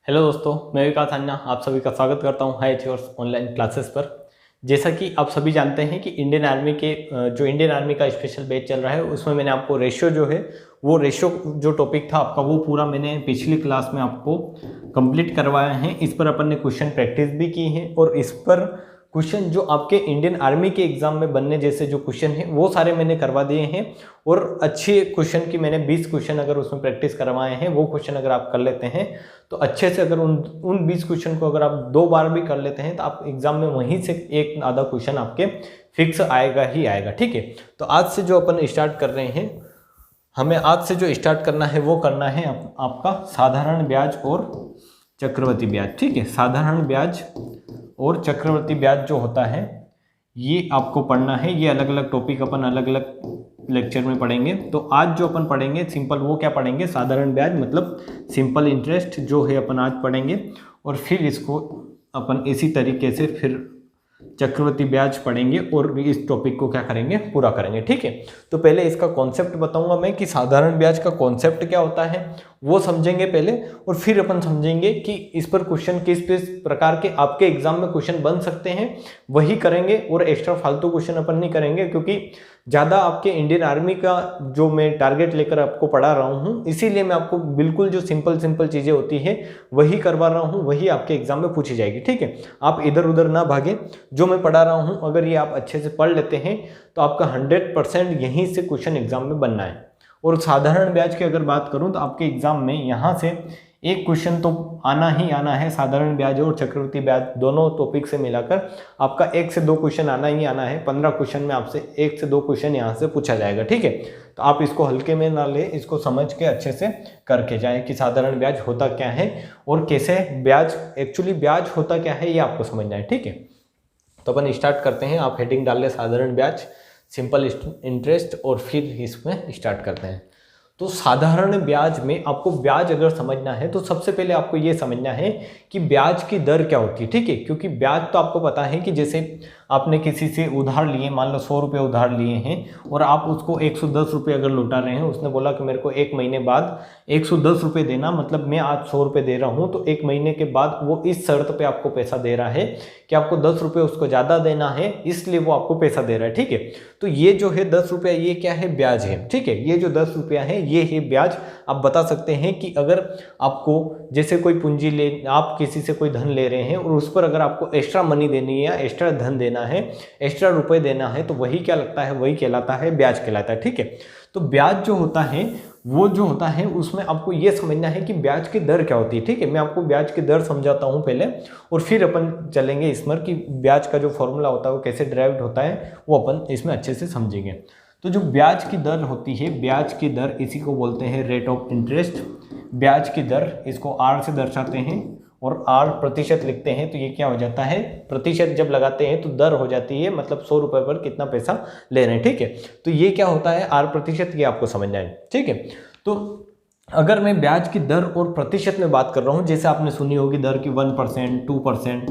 Hello दोस्तों, मैं विकास अन्ना आप सभी का स्वागत करता हूं हाई एथियोर्स ऑनलाइन क्लासेस पर। जैसा कि आप सभी जानते हैं कि इंडियन आर्मी के जो इंडियन आर्मी का स्पेशल बैच चल रहा है उसमें मैंने आपको रेशियो जो है वो रेशियो जो टॉपिक था आपका वो पूरा मैंने पिछली क्लास में आपको कंप्लीट करवाया है। इस पर अपन ने क्वेश्चन प्रैक्टिस भी की है और इस पर क्वेश्चन जो आपके इंडियन आर्मी के एग्जाम में बनने जैसे जो क्वेश्चन है वो सारे मैंने करवा दिए हैं। और अच्छे क्वेश्चन की मैंने 20 क्वेश्चन अगर उसमें प्रैक्टिस करवाए हैं, वो क्वेश्चन अगर आप कर लेते हैं तो अच्छे से अगर उन 20 क्वेश्चन को अगर आप 2 बार भी कर लेते हैं तो आप एग्जाम में वहीं से एक आधा क्वेश्चन आपके फिक्स आएगा ही आएगा। ठीक है, तो आज से जो अपन स्टार्ट कर रहे हैं, हमें आज से जो स्टार्ट करना है वो करना है आपका साधारण ब्याज और चक्रवृद्धि ब्याज। ठीक है, साधारण ब्याज और चक्रवृद्धि ब्याज जो होता है ये आपको पढ़ना है। ये अलग अलग टॉपिक अपन अलग अलग लेक्चर में पढ़ेंगे। तो आज जो अपन पढ़ेंगे सिंपल वो क्या पढ़ेंगे, साधारण ब्याज मतलब सिंपल इंटरेस्ट जो है अपन आज पढ़ेंगे। और फिर इसको अपन इसी तरीके से फिर चक्रवृद्धि ब्याज पढ़ेंगे और इस टॉपिक को क्या करेंगे, पूरा करेंगे। ठीक है, तो पहले इसका कॉन्सेप्ट बताऊंगा मैं कि साधारण ब्याज का कॉन्सेप्ट क्या होता है वो समझेंगे पहले, और फिर अपन समझेंगे कि इस पर क्वेश्चन किस प्रकार के आपके एग्जाम में क्वेश्चन बन सकते हैं वही करेंगे। और एक्स्ट्रा फालतू क्वेश्चन अपन नहीं करेंगे, क्योंकि ज़्यादा आपके इंडियन आर्मी का जो मैं टारगेट लेकर आपको पढ़ा रहा हूँ, इसीलिए मैं आपको बिल्कुल जो सिंपल चीज़ें होती हैं वही करवा रहा हूँ, वही आपके एग्जाम में पूछी जाएगी। ठीक है, आप इधर उधर ना भागें, जो मैं पढ़ा रहा हूँ अगर ये आप अच्छे से पढ़ लेते हैं तो आपका 100% यहीं से क्वेश्चन एग्जाम में बनना है। और साधारण ब्याज की अगर बात करूं तो आपके एग्जाम में यहाँ से एक क्वेश्चन तो आना ही आना है। साधारण ब्याज और चक्रवृद्धि ब्याज दोनों टॉपिक से मिलाकर आपका 1 से 2 क्वेश्चन आना ही आना है। 15 क्वेश्चन में आपसे 1 से 2 क्वेश्चन यहाँ से पूछा जाएगा। ठीक है, तो आप इसको हल्के में ना ले, इसको समझ के अच्छे से करके जाए कि साधारण ब्याज होता क्या है और कैसे ब्याज एक्चुअली ब्याज होता क्या है ये आपको समझना है। ठीक है, तो अपन स्टार्ट करते हैं। आप हेडिंग डाल लें साधारण ब्याज, सिंपल इंटरेस्ट, और फिर इसमें स्टार्ट करते हैं। तो साधारण ब्याज में आपको ब्याज अगर समझना है तो सबसे पहले आपको ये समझना है कि ब्याज की दर क्या होती है। ठीक है, क्योंकि ब्याज तो आपको पता है कि जैसे आपने किसी से उधार लिए, मान लो 100 रुपये उधार लिए हैं और आप उसको 110 रुपये अगर लौटा रहे हैं, उसने बोला कि मेरे को 1 महीने बाद 110 रुपये देना, मतलब मैं आज 100 रुपये दे रहा हूँ तो 1 महीने के बाद वो इस शर्त पे आपको पैसा दे रहा है कि आपको 10 रुपये उसको ज़्यादा देना है, इसलिए वो आपको पैसा दे रहा है। ठीक है, तो ये जो है 10 रुपया ये क्या है, ब्याज है। ठीक है, ये जो 10 रुपया है ये है ब्याज। आप बता सकते हैं कि अगर आपको जैसे कोई पूंजी ले, आप किसी से कोई धन ले रहे हैं और उस पर अगर आपको एक्स्ट्रा मनी देनी है या एक्स्ट्रा धन देना है, एक्स्ट्रा रुपए देना है, तो वही क्या लगता है, वही कहलाता है ब्याज कहलाता है। ठीक है, तो ब्याज जो होता है वो जो होता है उसमें आपको ये समझना है कि ब्याज की दर क्या होती है। ठीक है, मैं आपको ब्याज की दर समझाता हूँ पहले और फिर अपन चलेंगे इसमें कि ब्याज का जो फॉर्मूला होता है वो कैसे ड्राइव्ड होता है वो अपन इसमें अच्छे से समझेंगे। तो जो ब्याज की दर होती है, ब्याज की दर इसी को बोलते हैं रेट ऑफ इंटरेस्ट। ब्याज की दर इसको आर से दर्शाते हैं और आर प्रतिशत लिखते हैं, तो ये क्या हो जाता है, प्रतिशत जब लगाते हैं तो दर हो जाती है, मतलब 100 रुपये पर कितना पैसा ले रहे हैं। ठीक है, तो ये क्या होता है, आर प्रतिशत, ये आपको समझना है। ठीक है, तो अगर मैं ब्याज की दर और प्रतिशत में बात कर रहा हूँ, जैसे आपने सुनी होगी दर की 1%, 2%,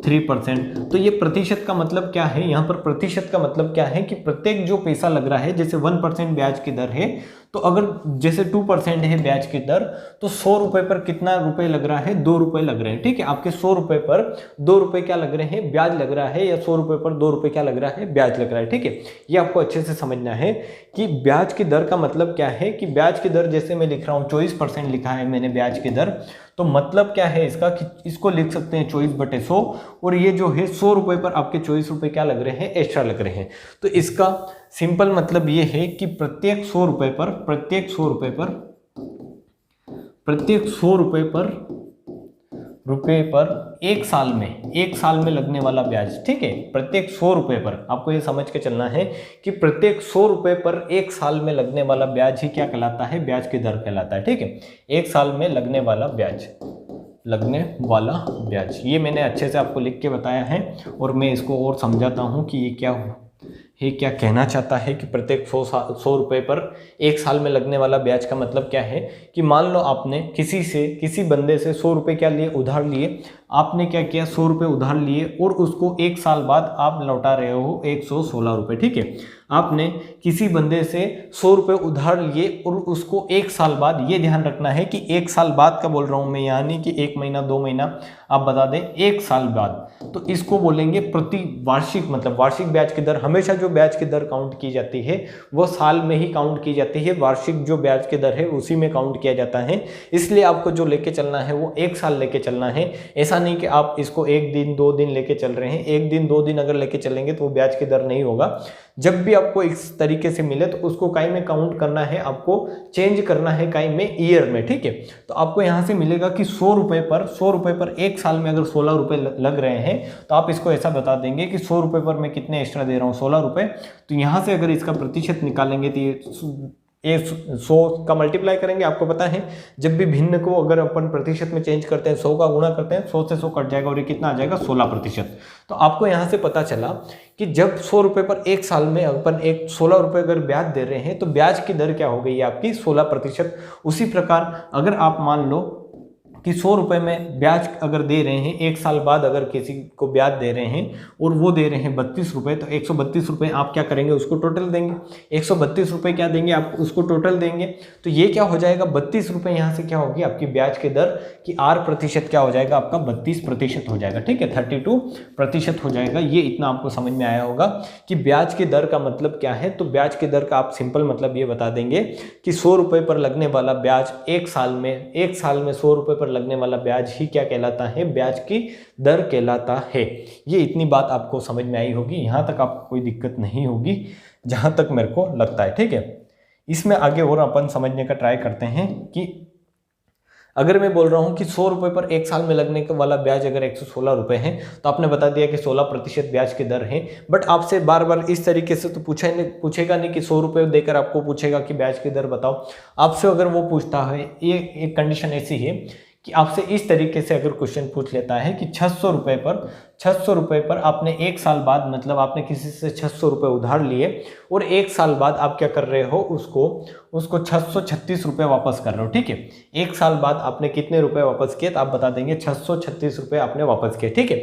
3%, तो ये प्रतिशत का मतलब क्या है, यहाँ पर प्रतिशत का मतलब क्या है कि प्रत्येक जो पैसा लग रहा है, जैसे 1% ब्याज की दर है तो अगर जैसे 2% है ब्याज की दर तो 100 रुपये पर कितना रुपए लग रहा है, 2 रुपये लग रहे हैं। ठीक है, आपके 100 रुपये पर 2 रुपये क्या लग रहे हैं, ब्याज लग रहा है, या 100 रुपये पर 2 रुपये क्या लग रहा है, ब्याज लग रहा है। ठीक है, ये आपको अच्छे से समझना है कि ब्याज की दर का मतलब क्या है। कि ब्याज की दर जैसे मैं लिख रहा हूँ 24% लिखा है मैंने ब्याज की दर, तो मतलब क्या है इसका कि इसको लिख सकते हैं 24/100, और ये जो है 100 रुपये पर आपके 24 रुपये क्या लग रहे हैं, एक्स्ट्रा लग रहे हैं। तो इसका सिंपल मतलब ये है कि प्रत्येक 100 रुपये पर प्रत्येक 100 रुपये पर एक साल में लगने वाला ब्याज। ठीक है, प्रत्येक 100 रुपये पर आपको ये समझ के चलना है कि प्रत्येक 100 रुपये पर एक साल में लगने वाला ब्याज ही क्या कहलाता है, ब्याज की दर कहलाता है। ठीक है, एक साल में लगने वाला ब्याज, ये मैंने अच्छे से आपको लिख के बताया है और मैं इसको और समझाता हूँ कि ये क्या कहना चाहता है कि प्रत्येक 100 रुपये पर एक साल में लगने वाला ब्याज का मतलब क्या है कि मान लो आपने किसी बंदे से 100 रुपये क्या लिए, उधार लिए। आपने क्या किया, 100 रुपये उधार लिए और उसको एक साल बाद आप लौटा रहे हो 116 रुपये। ठीक है, आपने किसी बंदे से 100 रुपये उधार लिए और उसको 1 साल बाद, ये ध्यान रखना है कि 1 साल बाद का बोल रहा हूँ मैं, यानी कि 1 महीना 2 महीना आप बता दें, 1 साल बाद, तो इसको बोलेंगे प्रति वार्षिक, मतलब वार्षिक ब्याज की दर। हमेशा जो ब्याज की दर काउंट की जाती है वो साल में ही काउंट की जाती है, वार्षिक जो ब्याज की दर है उसी में काउंट किया जाता है। इसलिए आपको जो लेके चलना है वो 1 साल लेके चलना है। ऐसा नहीं कि आप इसको 1 दिन 2 दिन लेके चल रहे हैं। 1 दिन 2 दिन अगर लेके चलेंगे तो वो ब्याज की दर नहीं होगा। जब भी आपको इस तरीके से मिले तो उसको काई में काउंट करना है, आपको चेंज करना है काई में ईयर में, ठीक है। तो आपको यहाँ से मिलेगा कि 100 रुपये पर 1 साल में अगर 16 रुपये लग रहे हैं तो आप इसको ऐसा बता देंगे कि 100 रुपये पर मैं कितने एक्स्ट्रा दे रहा हूँ, 16 रुपये। तो यहाँ से अगर इसका प्रतिशत निकालेंगे तो ये 100 का मल्टीप्लाई करेंगे। आपको पता है जब भी भिन्न को अगर अपन प्रतिशत में चेंज करते हैं, 100 का गुणा करते हैं, 100 से 100 कट जाएगा और ये कितना आ जाएगा, 16%। तो आपको यहाँ से पता चला कि जब 100 रुपये पर 1 साल में अपन 16 रुपये अगर ब्याज दे रहे हैं तो ब्याज की दर क्या हो गई है आपकी, 16%। उसी प्रकार अगर आप मान लो कि 100 रुपये में ब्याज अगर दे रहे हैं, 1 साल बाद अगर किसी को ब्याज दे रहे हैं और वो दे रहे हैं 32 रुपये, तो 132 रुपये आप क्या करेंगे, उसको टोटल देंगे। 132 रुपये क्या देंगे आप, उसको टोटल देंगे। तो ये क्या हो जाएगा, 32 रुपये यहाँ से क्या होगी आपकी ब्याज की दर की R% क्या हो जाएगा आपका, 32% हो जाएगा, ठीक है, 32% हो जाएगा। ये इतना आपको समझ में आया होगा कि ब्याज की दर का मतलब क्या है। तो ब्याज की दर का आप सिंपल मतलब ये बता देंगे कि 100 रुपये पर लगने वाला ब्याज 1 साल में 100 रुपये पर लगने वाला ब्याज ही क्या कहलाता है, ब्याज की दर कहलाता है। ये इतनी बात आपको समझ में आई होगी, यहाँ तक आपको कोई दिक्कत नहीं होगी जहाँ तक मेरे को लगता है, ठीक है। इसमें आगे और अपन समझने का ट्राई करते हैं कि अगर मैं बोल रहा हूँ कि 100 रुपये पर 1 साल में लगने वाला ब्याज अगर 116 रुपये है तो आपने बता दिया कि 16% ब्याज की दर है। बट आपसे बार बार इस तरीके से तो पूछेगा नहीं कि 100 रुपये देकर आपको पूछेगा कि ब्याज की दर बताओ। आपसे अगर वो पूछता है, ये एक कंडीशन ऐसी है कि आपसे इस तरीके से अगर क्वेश्चन पूछ लेता है कि 600 रुपये पर आपने 1 साल बाद, मतलब आपने किसी से 600 रुपये उधार लिए और 1 साल बाद आप क्या कर रहे हो, उसको 636 रुपये वापस कर रहे हो, ठीक है। 1 साल बाद आपने कितने रुपए वापस किए, तो आप बता देंगे 636 रुपये आपने वापस किए, ठीक है।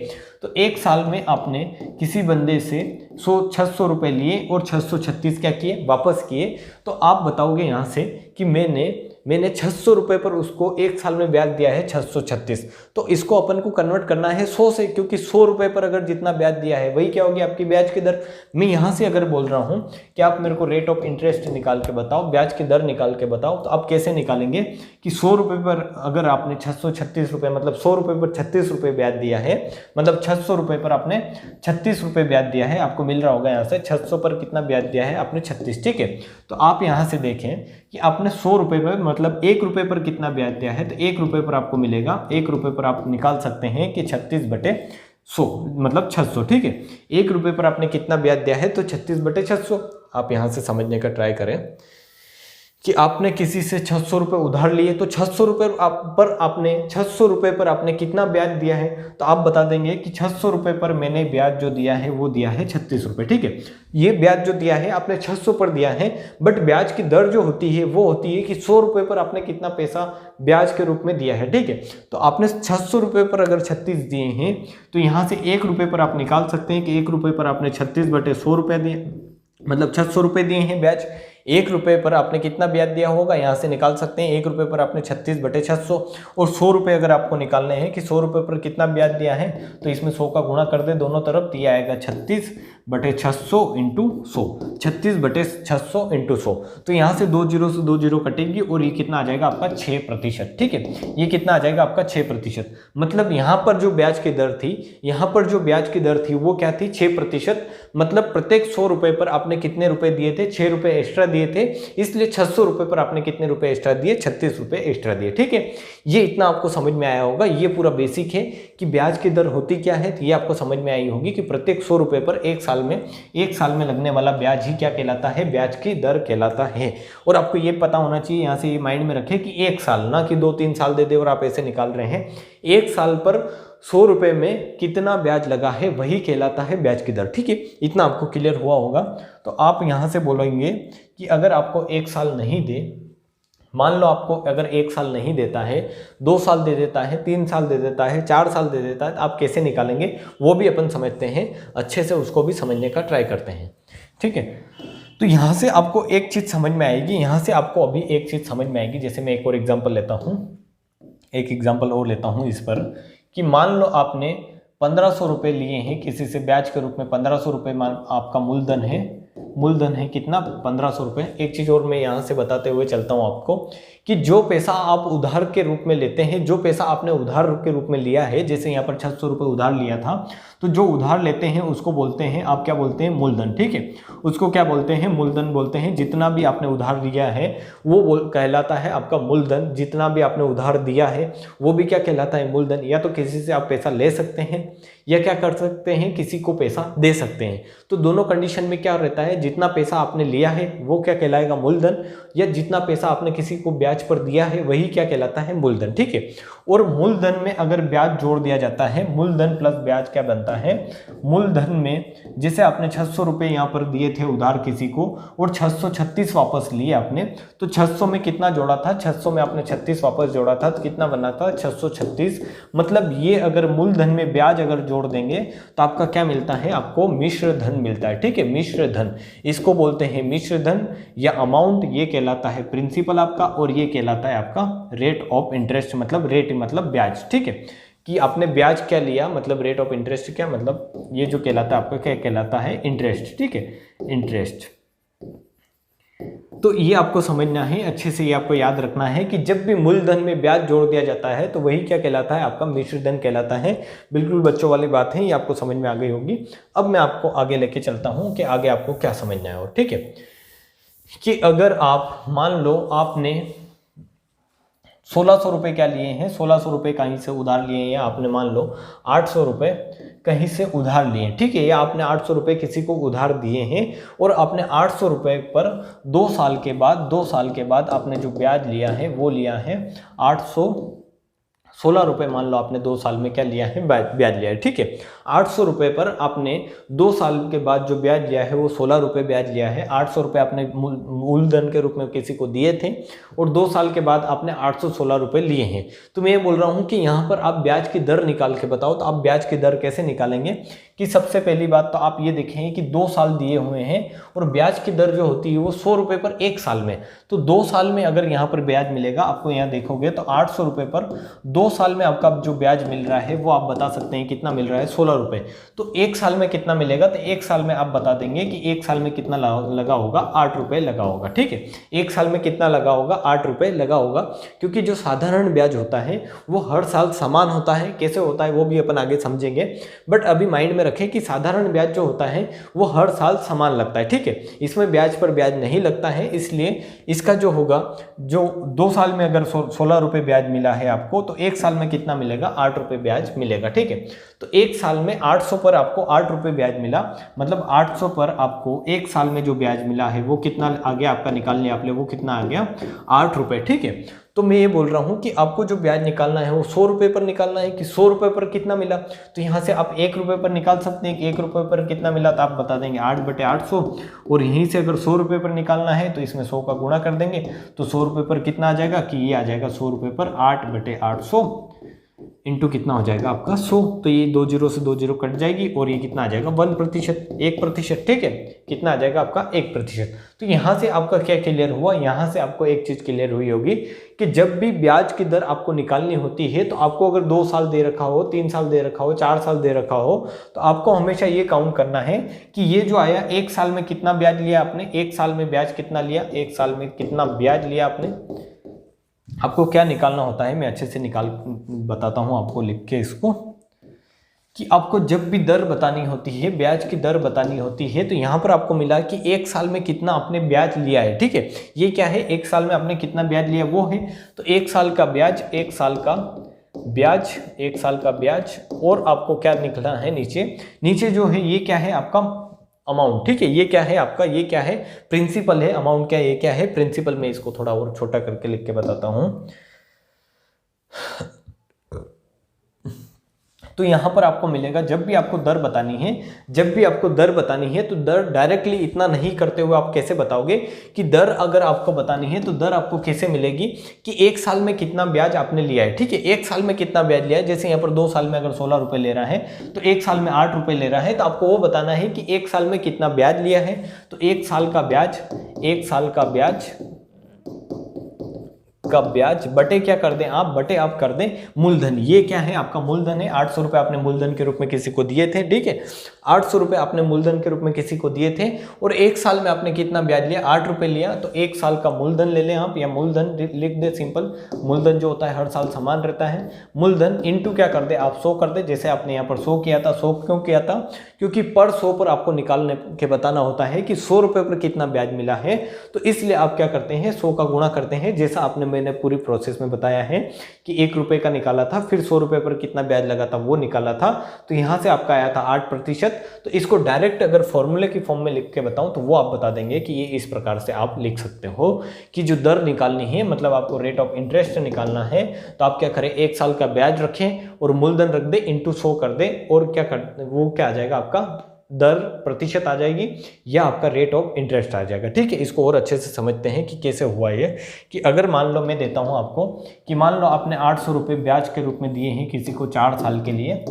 तो 1 साल में आपने किसी बंदे से 600 रुपये लिए और 636 क्या किए, वापस किए। तो आप बताओगे यहाँ से कि मैंने 600 रुपये पर उसको 1 साल में ब्याज दिया है 636। तो इसको अपन को कन्वर्ट करना है 100 से, क्योंकि 100 रुपये पर अगर जितना ब्याज दिया है वही क्या होगी आपकी ब्याज की दर। मैं यहाँ से अगर बोल रहा हूँ कि आप मेरे को रेट ऑफ इंटरेस्ट निकाल के बताओ, ब्याज की दर निकाल के बताओ, तो आप कैसे निकालेंगे कि 100 रुपये पर अगर आपने 636 रुपये, मतलब 100 रुपये पर 36 रुपये ब्याज दिया है, मतलब 600 रुपये पर आपने 36 रुपये ब्याज दिया है, आपको मिल रहा होगा यहाँ से 600 पर कितना ब्याज दिया है आपने, 36, ठीक है। तो आप यहाँ से देखें कि आपने 100 रुपये पर, मतलब 1 रुपये पर कितना ब्याज दिया है, तो 1 रुपये पर आपको मिलेगा, 1 रुपये पर आप निकाल सकते हैं कि 36/100 मतलब 600, ठीक है। 1 रुपये पर आपने कितना ब्याज दिया है, तो 36/600। आप यहाँ से समझने का ट्राई करें कि आपने किसी से 600 रुपये उधार लिए, तो 600 रुपये पर आपने 600 रुपये पर आपने कितना ब्याज दिया है, तो आप बता देंगे कि 600 रुपये पर मैंने ब्याज जो दिया है वो दिया है 36 रुपये, ठीक है। ये ब्याज जो दिया है आपने 600 पर दिया है, बट ब्याज की दर जो होती है वो होती है कि 100 रुपये पर आपने कितना पैसा ब्याज के रूप में दिया है, ठीक है। तो आपने 600 रुपये पर अगर 36 दिए हैं तो यहाँ से 1 रुपये पर आप निकाल सकते हैं कि 1 रुपये पर आपने 36/100 रुपये दिए, मतलब 600 रुपये दिए हैं ब्याज। 1 रुपये पर आपने कितना ब्याज दिया होगा, यहाँ से निकाल सकते हैं 1 रुपये पर आपने 36/600, और 100 रुपये अगर आपको निकालने हैं कि 100 रुपये पर कितना ब्याज दिया है, तो इसमें 100 का गुणा कर दे दोनों तरफ, दिया आएगा 36/600 इंटू 100, 36/600 इंटू 100। तो यहाँ से 2 जीरो से 2 जीरो कटेंगी और ये कितना आ जाएगा आपका 6%, ठीक है। ये कितना आ जाएगा आपका 6%। मतलब यहाँ पर जो ब्याज की दर थी, यहाँ पर जो ब्याज की दर थी वो क्या थी, 6%। मतलब प्रत्येक 100 रुपये पर आपने कितने रुपए दिए थे, 6 रुपये एक्स्ट्रा दिए थे, इसलिए 600 रुपये पर आपने कितने रुपए एक्स्ट्रा दिए, 36 रुपये एक्स्ट्रा दिए, ठीक है। ये इतना आपको समझ में आया होगा। ये पूरा बेसिक है कि ब्याज की दर होती क्या है, तो ये आपको समझ में आई होगी कि प्रत्येक 100 रुपये पर 1 साल में लगने वाला ब्याज ही क्या कहलाता है, ब्याज की दर कहलाता है। और आपको ये पता होना चाहिए, यहाँ से ये माइंड में रखें कि 1 साल, ना कि 2-3 साल दे दे और आप ऐसे निकाल रहे हैं। 1 साल पर 100 रुपये में कितना ब्याज लगा है वही कहलाता है ब्याज की दर, ठीक है। इतना आपको क्लियर हुआ होगा। तो आप यहाँ से बोलेंगे कि अगर आपको 1 साल नहीं दे, मान लो आपको अगर 1 साल नहीं देता है, 2 साल दे देता है, 3 साल दे देता है, 4 साल दे देता है, तो आप कैसे निकालेंगे वो भी अपन समझते हैं अच्छे से, उसको भी समझने का ट्राई करते हैं, ठीक है। तो यहाँ से आपको एक चीज़ समझ में आएगी, यहाँ से आपको अभी एक चीज़ समझ में आएगी। जैसे मैं एक और एग्जांपल लेता हूँ, एक एग्जांपल और लेता हूँ इस पर, कि मान लो आपने 1500 रुपये लिए हैं किसी से ब्याज के रूप में। 1500 रुपये मान आपका मूलधन है, मूलधन है कितना, 1500 रुपये। एक चीज़ और मैं यहाँ से बताते हुए चलता हूँ आपको, कि जो पैसा आप उधार के रूप में लेते हैं, जो पैसा आपने उधार के रूप में लिया है, जैसे यहाँ पर 600 रुपये उधार लिया था, तो जो उधार लेते हैं उसको बोलते हैं, आप क्या बोलते हैं, मूलधन। ठीक है, उसको क्या बोलते हैं, मूलधन बोलते हैं। जितना भी आपने उधार लिया है वो कहलाता है आपका मूलधन। जितना भी आपने उधार दिया है वो भी क्या कहलाता है, मूलधन। या तो किसी से आप पैसा ले सकते हैं या क्या कर सकते हैं, किसी को पैसा दे सकते हैं। तो दोनों कंडीशन में क्या रहता है, जितना पैसा आपने लिया है वो क्या कहलाएगा, मूलधन, या जितना पैसा आपने किसी को ब्याज पर दिया है वही क्या कहलाता है, मूलधन। ठीक है, और मूलधन में अगर ब्याज जोड़ दिया जाता है, मूलधन प्लस ब्याज क्या बनता है, मूलधन में जैसे आपने 600 रुपये यहाँ पर दिए थे उधार किसी को और 636 वापस लिए आपने, तो 600 में कितना जोड़ा था, 600 में आपने 36 वापस जोड़ा था, तो कितना बना था, 636। मतलब ये अगर मूलधन में ब्याज अगर जोड़ देंगे तो आपका क्या मिलता है, आपको मिश्र धन मिलता है। ठीक है, मिश्र धन, इसको बोलते हैं मिश्र धन या अमाउंट। ये कहलाता है प्रिंसिपल आपका और ये कहलाता है आपका रेट ऑफ इंटरेस्ट, मतलब रेट मतलब ब्याज। ठीक है, कि आपने ब्याज क्या लिया, मतलब रेट ऑफ इंटरेस्ट क्या, मतलब ये जो कहलाता है आपका क्या कहलाता है, इंटरेस्ट। ठीक है, इंटरेस्ट। तो ये आपको समझना है अच्छे से, ये आपको याद रखना है कि जब भी मूलधन में ब्याज जोड़ दिया जाता है तो वही क्या कहलाता है, आपका मिश्र धन कहलाता है। बिल्कुल बच्चों वाली बात है, ये आपको समझ में आ गई होगी। अब मैं आपको आगे लेके चलता हूँ कि आगे आपको क्या समझना है। और ठीक है, कि अगर आप मान लो आपने 1600 रुपये क्या लिए हैं, 1600 रुपये कहीं से उधार लिए हैं, या आपने मान लो 800 रुपये कहीं से उधार लिए हैं। ठीक है, या आपने 800 रुपये किसी को उधार दिए हैं और आपने 800 रुपये पर 2 साल के बाद आपने जो ब्याज लिया है वो लिया है 816 रुपये। मान लो आपने 2 साल में क्या लिया है, ब्याज लिया है। ठीक है, 800 रुपये पर आपने 2 साल के बाद जो ब्याज लिया है वो 16 रुपये ब्याज लिया है। 800 रुपये आपने मूलधन के रूप में किसी को दिए थे और 2 साल के बाद आपने 816 रुपये लिए हैं। तो मैं ये बोल रहा हूँ कि यहाँ पर आप ब्याज की दर निकाल के बताओ। तो आप ब्याज की दर कैसे निकालेंगे, कि सबसे पहली बात तो आप ये देखेंगे कि 2 साल दिए हुए हैं और ब्याज की दर जो होती है वो 100 रुपये पर 1 साल में। तो 2 साल में अगर यहाँ पर ब्याज मिलेगा आपको, यहाँ देखोगे तो 800 रुपये पर 2 साल में आपका जो ब्याज मिल रहा है वो आप बता सकते हैं कितना मिल रहा है, 16 रुपये। तो 1 साल में कितना मिलेगा, तो 1 साल में आप बता देंगे कि 1 साल में कितना लगा होगा, 8 रुपये लगा होगा। ठीक है, 1 साल में कितना लगा होगा, 8 रुपये लगा होगा। क्योंकि जो साधारण ब्याज होता है वो हर साल समान होता है। कैसे होता है वो भी अपन आगे समझेंगे, बट अभी माइंड में रखें कि साधारण ब्याज जो होता है वो हर साल समान लगता है। ठीक है, इसमें ब्याज पर ब्याज नहीं लगता है, इसलिए इसका जो होगा, जो 2 साल में अगर 16 रुपये ब्याज मिला है आपको, तो 1 साल में कितना मिलेगा, 8 रुपये ब्याज मिलेगा। ठीक है, तो 1 साल में 800 पर आपको 8 रुपये ब्याज मिला, मतलब 800 पर आपको 1 साल में जो ब्याज मिला है वो कितना आ गया आपका, निकालने आप ले, वो कितना आ गया, 8 रुपये। ठीक है, तो मैं ये बोल रहा हूँ कि आपको जो ब्याज निकालना है वो 100 रुपये पर निकालना है, कि 100 रुपये पर कितना मिला। तो यहाँ से आप 1 रुपये पर निकाल सकते हैं कि 1 रुपये पर कितना मिला, तो आप बता देंगे 8/800। और यहीं से अगर 100 रुपये पर निकालना है तो इसमें 100 का गुणा कर देंगे, तो 100 रुपये पर कितना आ जाएगा, कि ये आ जाएगा 100 रुपये पर 8/800 इंटू कितना हो जाएगा आपका 100। तो ये 2 जीरो से 2 जीरो कट जाएगी और ये कितना आ जाएगा, 1%, 1%। ठीक है, कितना आ जाएगा आपका, 1%। तो यहाँ से आपका क्या क्लियर हुआ, यहाँ से आपको एक चीज़ क्लियर हुई होगी कि जब भी ब्याज की दर आपको निकालनी होती है तो आपको अगर 2 साल दे रखा हो, 3 साल दे रखा हो, 4 साल दे रखा हो, तो आपको हमेशा ये काउंट करना है कि ये जो आया 1 साल में कितना ब्याज लिया आपने, 1 साल में ब्याज कितना लिया, 1 साल में कितना ब्याज लिया आपने। आपको क्या निकालना होता है, मैं अच्छे से बताता हूँ आपको लिख के इसको, कि आपको जब भी दर बतानी होती है, ब्याज की दर बतानी होती है, तो यहाँ पर आपको मिला कि 1 साल में कितना आपने ब्याज लिया है। ठीक है, ये क्या है, 1 साल में आपने कितना ब्याज लिया वो है, तो 1 साल का ब्याज, 1 साल का ब्याज, 1 साल का ब्याज, और आपको क्या निकलना है नीचे जो है ये क्या है आपका अमाउंट। ठीक है, ये क्या है आपका, ये क्या है, प्रिंसिपल है। अमाउंट क्या है, ये क्या है, प्रिंसिपल। में इसको थोड़ा और छोटा करके लिख के बताता हूं। तो यहाँ पर आपको मिलेगा, जब भी आपको दर बतानी है तो दर डायरेक्टली इतना नहीं करते हुए आप कैसे बताओगे कि दर अगर आपको बतानी है तो दर आपको कैसे मिलेगी कि एक साल में कितना ब्याज आपने लिया है। ठीक है, एक साल में कितना ब्याज लिया है, जैसे यहाँ पर 2 साल में अगर 16 रुपए ले रहा है तो एक साल में 8 रुपए ले रहा है, तो आपको वो बताना है कि एक साल में कितना ब्याज लिया है। तो एक साल का ब्याज बटे क्या कर दें आप, बटे आप कर दें मूलधन। ये क्या है, आपका मूलधन है। 800 रुपए आपने मूलधन के रूप में किसी को दिए थे। ठीक है, 800 रुपए आपने मूलधन के रूप में किसी को दिए थे और एक साल में आपने कितना ब्याज लिया, 8 रुपए लिया। तो एक साल का मूलधन ले लें आप, या मूलधन लिख दे सिंपल। मूलधन जो होता है हर साल समान रहता है। मूलधन इंटू क्या कर दे आप, 100 कर दे, जैसे आपने यहाँ पर 100 किया था। 100 क्यों किया था, क्योंकि पर 100 पर आपको निकालने के बताना होता है कि 100 रुपए पर कितना ब्याज मिला है। तो इसलिए आप क्या करते हैं, 100 का गुणा करते हैं, जैसा आपने मैंने पूरी प्रोसेस में बताया है कि 1 रुपए का निकाला था, फिर 100 रुपए पर कितना ब्याज लगा था वो निकाला था। तो यहां से आपका आया था 8%। तो इसको डायरेक्ट अगर फॉर्मूले की फॉर्म में लिख के बताऊं तो वो आप बता देंगे कि ये इस प्रकार से आप लिख सकते हो कि जो दर निकालनी है, मतलब आपको रेट ऑफ इंटरेस्ट निकालना है, तो आप क्या करें, एक साल का ब्याज रखें और मूलधन रख दे, इंटू 100 कर दे, और क्या कर वो क्या आ जाएगा, आपका दर प्रतिशत आ जाएगी या आपका रेट ऑफ इंटरेस्ट आ जाएगा। ठीक है, इसको और अच्छे से समझते हैं कि कैसे हुआ ये। कि अगर मान लो मैं देता हूं आपको कि मान लो आपने 800 रुपये ब्याज के रूप में दिए हैं किसी को 4 साल के लिए,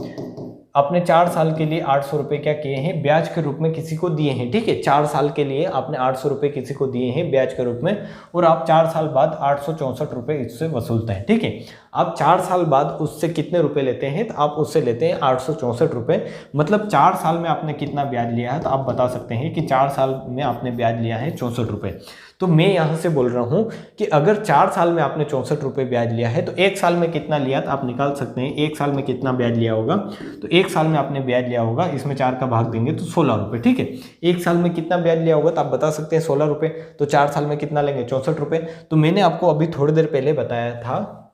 आपने 4 साल के लिए 800 रुपये क्या किए हैं, ब्याज के रूप में किसी को दिए हैं। ठीक है, 4 साल के लिए आपने 800 रुपये किसी को दिए हैं ब्याज के रूप में, और आप 4 साल बाद 864 रुपये इससे वसूलते हैं। ठीक है, आप 4 साल बाद उससे कितने रुपए लेते हैं, तो आप उससे लेते हैं 864 रुपये। मतलब 4 साल में आपने कितना ब्याज लिया है, तो आप बता सकते हैं कि 4 साल में आपने ब्याज लिया है 64 रुपये। तो मैं यहाँ से बोल रहा हूँ कि अगर 4 साल में आपने 64 रुपये ब्याज लिया है तो एक साल में कितना लिया, तो आप निकाल सकते हैं एक साल में कितना ब्याज लिया होगा। तो एक साल में आपने ब्याज लिया होगा, इसमें 4 का भाग देंगे तो 16 रुपये। ठीक है, एक साल में कितना ब्याज लिया होगा तो आप बता सकते हैं 16 रुपये। तो 4 साल में कितना लेंगे, 64 रुपये। तो मैंने आपको अभी थोड़ी देर पहले बताया था,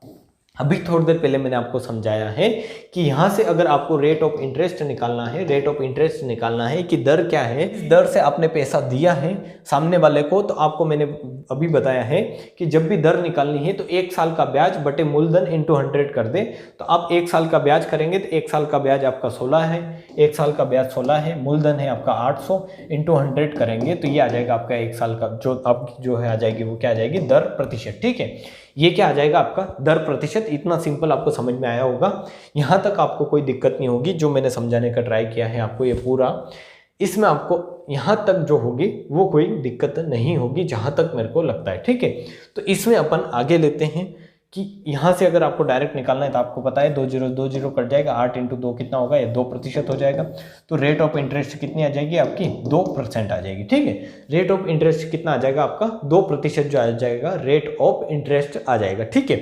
अभी थोड़ी देर पहले मैंने आपको समझाया है कि यहाँ से अगर आपको रेट ऑफ इंटरेस्ट निकालना है, रेट ऑफ इंटरेस्ट निकालना है कि दर क्या है, इस दर से आपने पैसा दिया है सामने वाले को, तो आपको मैंने अभी बताया है कि जब भी दर निकालनी है तो एक साल का ब्याज बटे मूलधन इंटू 100 कर दे। तो आप एक साल का ब्याज करेंगे तो एक साल का ब्याज आपका 16 है, एक साल का ब्याज 16 है, मूलधन है आपका 800 इंटू 100 करेंगे तो ये आ जाएगा आपका एक साल का जो आपकी जो है आ जाएगी, वो क्या आ जाएगी, दर प्रतिशत। ठीक है, ये क्या आ जाएगा आपका दर प्रतिशत। इतना सिंपल आपको समझ में आया होगा, यहाँ तक आपको कोई दिक्कत नहीं होगी। जो मैंने समझाने का ट्राई किया है आपको ये पूरा, इसमें आपको यहाँ तक जो होगी वो कोई दिक्कत नहीं होगी जहाँ तक मेरे को लगता है। ठीक है, तो इसमें अपन आगे लेते हैं कि यहाँ से अगर आपको डायरेक्ट निकालना है तो आपको पता है 2 जीरो कट जाएगा, 8 इंटू 2 कितना होगा, ये 2% हो जाएगा। तो रेट ऑफ इंटरेस्ट कितनी आ जाएगी आपकी, 2% आ जाएगी। ठीक है, रेट ऑफ इंटरेस्ट कितना आ जाएगा आपका, 2% जो आ जाएगा रेट ऑफ इंटरेस्ट आ जाएगा। ठीक है,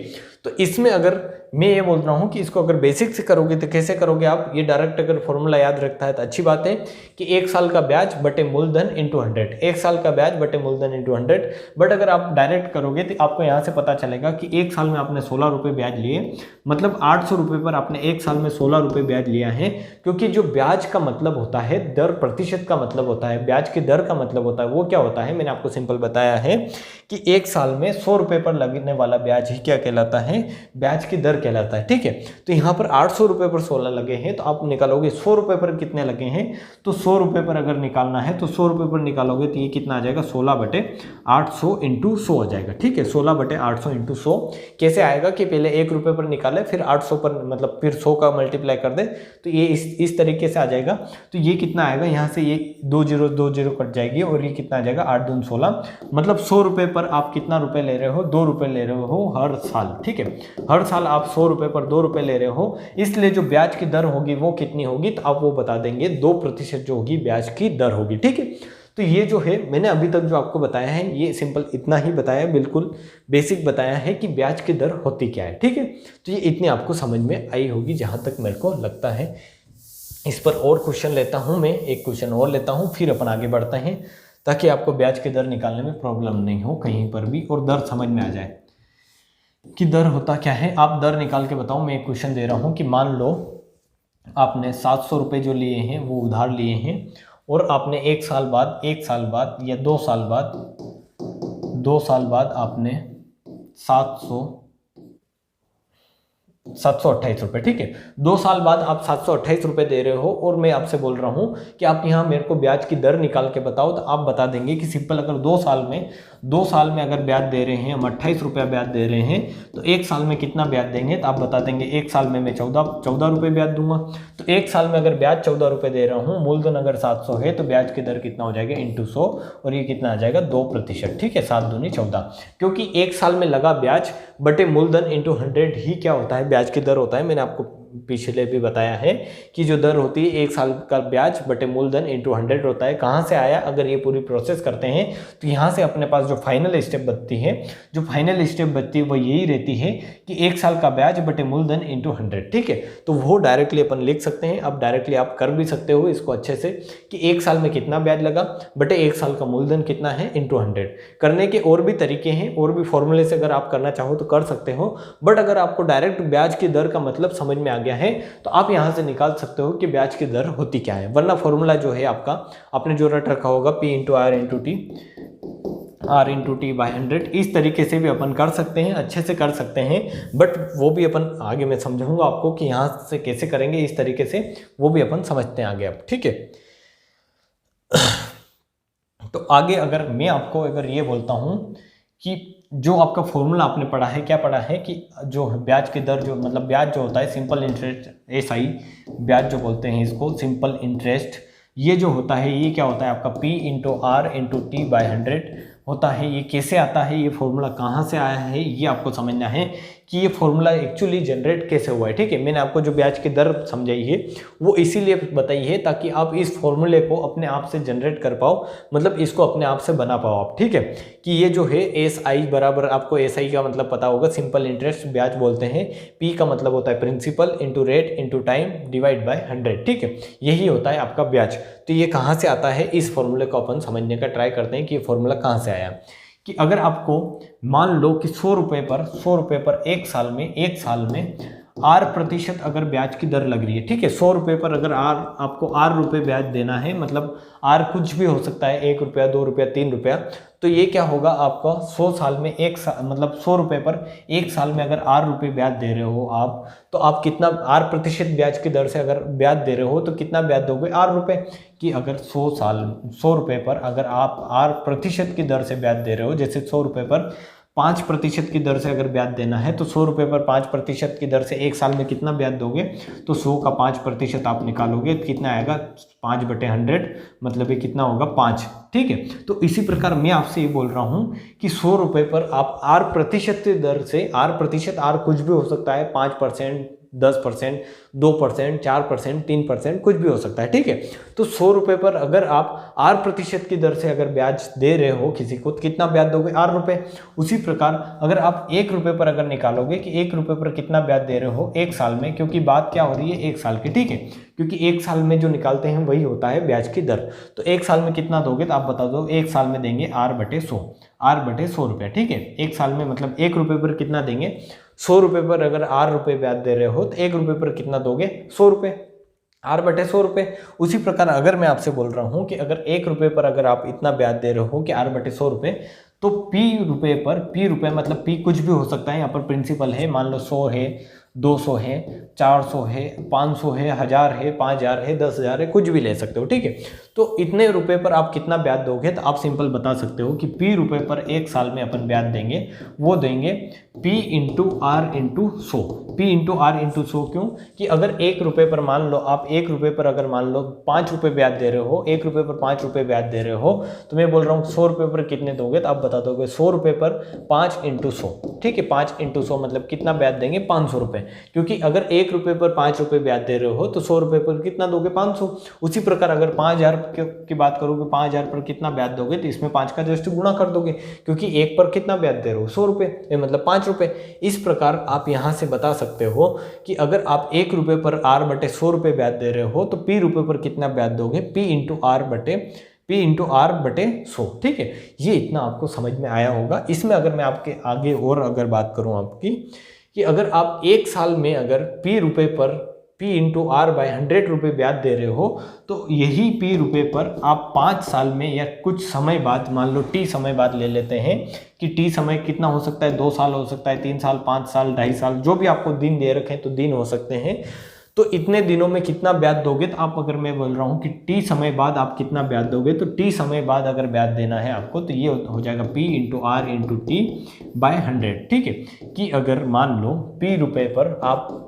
तो इसमें अगर मैं ये बोल रहा हूँ कि इसको अगर बेसिक से करोगे तो कैसे करोगे आप, ये डायरेक्ट अगर फॉर्मूला याद रखता है तो अच्छी बात है कि एक साल का ब्याज बटे मूलधन इंटू 100, एक साल का ब्याज बटे मूलधन इंटू 100। बट अगर आप डायरेक्ट करोगे तो आपको यहाँ से पता चलेगा कि एक साल में आपने 16 रुपये ब्याज लिए, मतलब 800 रुपये पर आपने एक साल में 16 रुपये ब्याज लिया है। क्योंकि जो ब्याज का मतलब होता है, दर प्रतिशत का मतलब होता है, ब्याज की दर का मतलब होता है, वो क्या होता है, मैंने आपको सिंपल बताया है कि एक साल में 100 रुपये पर लगने वाला ब्याज ही क्या कहलाता है, ब्याज की दर कहलाता है। ठीक है, तो यहाँ पर 800 रुपये पर 16 लगे हैं, तो आप निकालोगे 100 रुपये पर कितने लगे हैं, तो 100 रुपये पर अगर निकालना है तो 100 रुपये पर निकालोगे तो ये कितना आ जाएगा, 16 बटे 800 इंटू 100 आ जाएगा। ठीक है, 16 बटे 800 इंटू 100 कैसे आएगा कि पहले 1 रुपये पर निकाले, फिर 800 पर मतलब फिर 100 का मल्टीप्लाई कर दे, तो ये इस तरीके से आ जाएगा। तो ये कितना आएगा, यहाँ से ये 2 जीरो कट जाएगी और ये कितना आ जाएगा, 8 दूनी 16, मतलब 100 रुपये पर आप कितना रुपए ले रहे हो, 2 रुपये ले रहे हो हर साल। ठीक है, हर साल आप 100 रुपये पर 2 रुपये ले रहे हो, इसलिए जो ब्याज की दर होगी वो कितनी होगी, तो आप वो बता देंगे 2% जो होगी ब्याज की दर होगी। ठीक है, तो ये जो है मैंने अभी तक जो आपको बताया है ये सिंपल इतना ही बताया है, बिल्कुल बेसिक बताया है कि ब्याज की दर होती क्या है। ठीक है, तो ये इतनी आपको समझ में आई होगी जहाँ तक मेरे को लगता है। इस पर और क्वेश्चन लेता हूँ मैं, एक क्वेश्चन और लेता हूँ, फिर अपन आगे बढ़ते हैं ताकि आपको ब्याज की दर निकालने में प्रॉब्लम नहीं हो कहीं पर भी, और दर समझ में आ जाए कि दर होता क्या है। आप दर निकाल के बताओ। मैं एक क्वेश्चन दे रहा हूँ कि मान लो आपने 700 रुपये जो लिए हैं वो उधार लिए हैं, और आपने एक साल बाद या 2 साल बाद आपने 700 728 रुपये, ठीक है। 2 साल बाद आप 728 रुपये दे रहे हो और मैं आपसे बोल रहा हूँ कि आप यहाँ मेरे को ब्याज की दर निकाल के बताओ, तो आप बता देंगे कि सिंपल अगर 2 साल में अगर ब्याज दे रहे हैं, हम 28 रुपया ब्याज दे रहे हैं, तो 1 साल में कितना ब्याज देंगे, तो आप बता देंगे 1 साल में मैं 14 रुपये ब्याज दूंगा। तो 1 साल में अगर ब्याज 14 रुपये दे रहा हूँ, मूलधन अगर 700 है, तो ब्याज की दर कितना हो जाएगा इंटू 100, और ये कितना आ जाएगा 2%, ठीक है। 7 दूनी 14, क्योंकि 1 साल में लगा ब्याज बटे मूलधन इंटू 100 ही क्या होता है, ब्याज की दर होता है। मैंने आपको पिछले भी बताया है कि जो दर होती है 1 साल का ब्याज बटे मूलधन इंटू 100 होता है। कहाँ से आया, अगर ये पूरी प्रोसेस करते हैं तो यहाँ से अपने पास जो फाइनल स्टेप बचती है, वो यही रहती है कि 1 साल का ब्याज बटे मूलधन इंटू 100, ठीक है। तो वो डायरेक्टली अपन लिख सकते हैं। अब डायरेक्टली आप कर भी सकते हो इसको अच्छे से कि 1 साल में कितना ब्याज लगा बटे 1 साल का मूलधन कितना है इंटू 100। करने के और भी तरीके हैं, और भी फॉर्मूले से अगर आप करना चाहो तो कर सकते हो, बट अगर आपको डायरेक्ट ब्याज की दर का मतलब समझ में आ गया है तो आप यहां से निकाल सकते हो कि ब्याज की दर होती क्या है। वरना फॉर्मूला जो है आपका आपने जो रट रखा होगा P into R into T by 100, इस तरीके से भी अपन कर सकते हैं, अच्छे से कर सकते हैं, बट वो भी अपन आगे मैं समझाऊंगा आपको कि यहाँ से कैसे करेंगे इस तरीके से, वो भी अपन समझते हैं आगे अब, ठीक है। तो आगे अगर मैं आपको अगर ये बोलता हूँ कि जो आपका फॉर्मूला आपने पढ़ा है, क्या पढ़ा है कि जो ब्याज की दर जो मतलब ब्याज जो होता है सिंपल इंटरेस्ट, SI ब्याज जो बोलते हैं इसको, सिंपल इंटरेस्ट, ये जो होता है ये क्या होता है आपका P into R into T by 100 होता है। ये कैसे आता है, ये फॉर्मूला कहाँ से आया है, ये आपको समझना है कि ये फॉर्मूला एक्चुअली जनरेट कैसे हुआ है, ठीक है। मैंने आपको जो ब्याज की दर समझाई है वो इसीलिए बताई है ताकि आप इस फॉर्मूले को अपने आप से जनरेट कर पाओ, मतलब इसको अपने आप से बना पाओ आप, ठीक है। कि ये जो है SI बराबर, आपको SI का मतलब पता होगा, सिंपल इंटरेस्ट ब्याज बोलते हैं। P का मतलब होता है principal into rate into time divide by 100, ठीक है। यही होता है आपका ब्याज। तो ये कहाँ से आता है, इस फॉर्मूले को अपन समझने का ट्राई करते हैं कि ये फॉर्मूला कहाँ से आया। कि अगर आपको मान लो कि 100 रुपये पर 1 साल में R% अगर ब्याज की दर लग रही है, ठीक है। 100 रुपये पर अगर आपको R रुपये ब्याज देना है, मतलब R कुछ भी हो सकता है, 1 रुपया 2 रुपया 3 रुपया, तो ये क्या होगा आपका 100 साल में मतलब 100 रुपये पर 1 साल में अगर R रुपये ब्याज दे रहे हो आप, तो आप कितना R% ब्याज की दर से अगर ब्याज दे रहे हो तो कितना ब्याज दोगे, R रुपये। कि अगर 100 रुपये पर अगर आप R% की दर से ब्याज दे रहे हो, जैसे 100 रुपये पर 5% की दर से अगर ब्याज देना है, तो 100 रुपये पर 5% की दर से 1 साल में कितना ब्याज दोगे, तो 100 का 5% आप निकालोगे, कितना आएगा 5 बटे 100, मतलब ये कितना होगा 5, ठीक है। तो इसी प्रकार मैं आपसे ये बोल रहा हूँ कि 100 रुपये पर आप R% दर से, R कुछ भी हो सकता है, 5%, 10%, 2%, 4%, 3%, कुछ भी हो सकता है, ठीक है। तो 100 रुपये पर अगर आप R% की दर से अगर ब्याज दे रहे हो किसी को, तो कितना ब्याज दोगे, R रुपये। उसी प्रकार अगर आप 1 रुपये पर अगर निकालोगे कि 1 रुपये पर कितना ब्याज दे रहे हो 1 साल में, क्योंकि बात क्या हो रही है 1 साल की, ठीक है। क्योंकि 1 साल में जो निकालते हैं वही होता है ब्याज की दर। तो 1 साल में कितना दोगे, तो आप बता दो, 1 साल में देंगे R बटे 100 रुपये, ठीक है। 1 साल में मतलब 1 रुपये पर कितना देंगे, 100 रुपये पर अगर R रुपये ब्याज दे रहे हो तो 1 रुपये पर कितना दोगे, 100 रुपये, R बटे 100 रुपये। उसी प्रकार अगर मैं आपसे बोल रहा हूँ कि अगर 1 रुपये पर अगर आप इतना ब्याज दे रहे हो कि R बटे 100 रुपये, तो P रुपये मतलब P कुछ भी हो सकता है, यहाँ पर प्रिंसिपल है, मान लो 100 है, 200 है, 400 है, 500 है, 1000 है, 5000 है, 10,000 है, कुछ भी ले सकते हो, ठीक है। तो इतने रुपए पर आप कितना ब्याज दोगे, तो आप सिंपल बता सकते हो कि P रुपये पर 1 साल में अपन ब्याज देंगे, वो देंगे P into R into 100। P into R into 100 क्यों, कि अगर 1 रुपये पर मान लो आप 1 रुपये पर अगर मान लो 5 रुपये ब्याज दे रहे हो, 1 रुपये पर 5 रुपये ब्याज दे रहे हो, तो मैं बोल रहा हूँ 100 रुपये पर कितने दोगे, तो आप बता दोगे 100 रुपये पर 5 इंटू 100, ठीक है। 5 इंटू 100 मतलब कितना ब्याज देंगे, 500 रुपये, क्योंकि अगर 1 रुपये पर 5 रुपये ब्याज दे रहे हो तो 100 रुपये पर कितना दोगे, 500। उसी प्रकार अगर 5000 की बात करोगे, 5000 पर कितना ब्याज दोगे, तो इसमें 5 का जस्ट गुणा कर दोगे, क्योंकि 1 पर कितना ब्याज दे रहे हो, 100 रुपये, मतलब 5 रुपये। इस प्रकार आप यहाँ से बता सकते हो कि अगर आप 1 रुपये पर R बटे 100 रुपये ब्याज दे रहे हो, तो P रुपये पर कितना ब्याज दोगे, P इंटू R बटे 100, ठीक है। ये इतना आपको समझ में आया होगा। इसमें अगर मैं आपके आगे और अगर बात करूँ आपकी, कि अगर आप 1 साल में अगर P P into R by 100 रुपये ब्याज दे रहे हो, तो यही P रुपये पर आप 5 साल में या कुछ समय बाद, मान लो T समय बाद ले लेते हैं कि T समय कितना हो सकता है, 2 साल हो सकता है, 3 साल, 5 साल, 2.5 साल, जो भी आपको दिन दे रखे हैं तो दिन हो सकते हैं। तो इतने दिनों में कितना ब्याज दोगे, तो आप, अगर मैं बोल रहा हूँ कि T समय बाद आप कितना ब्याज दोगे, तो T समय बाद अगर ब्याज देना है आपको तो ये हो जाएगा P into R into T by 100। ठीक है, कि अगर मान लो P रुपये पर आप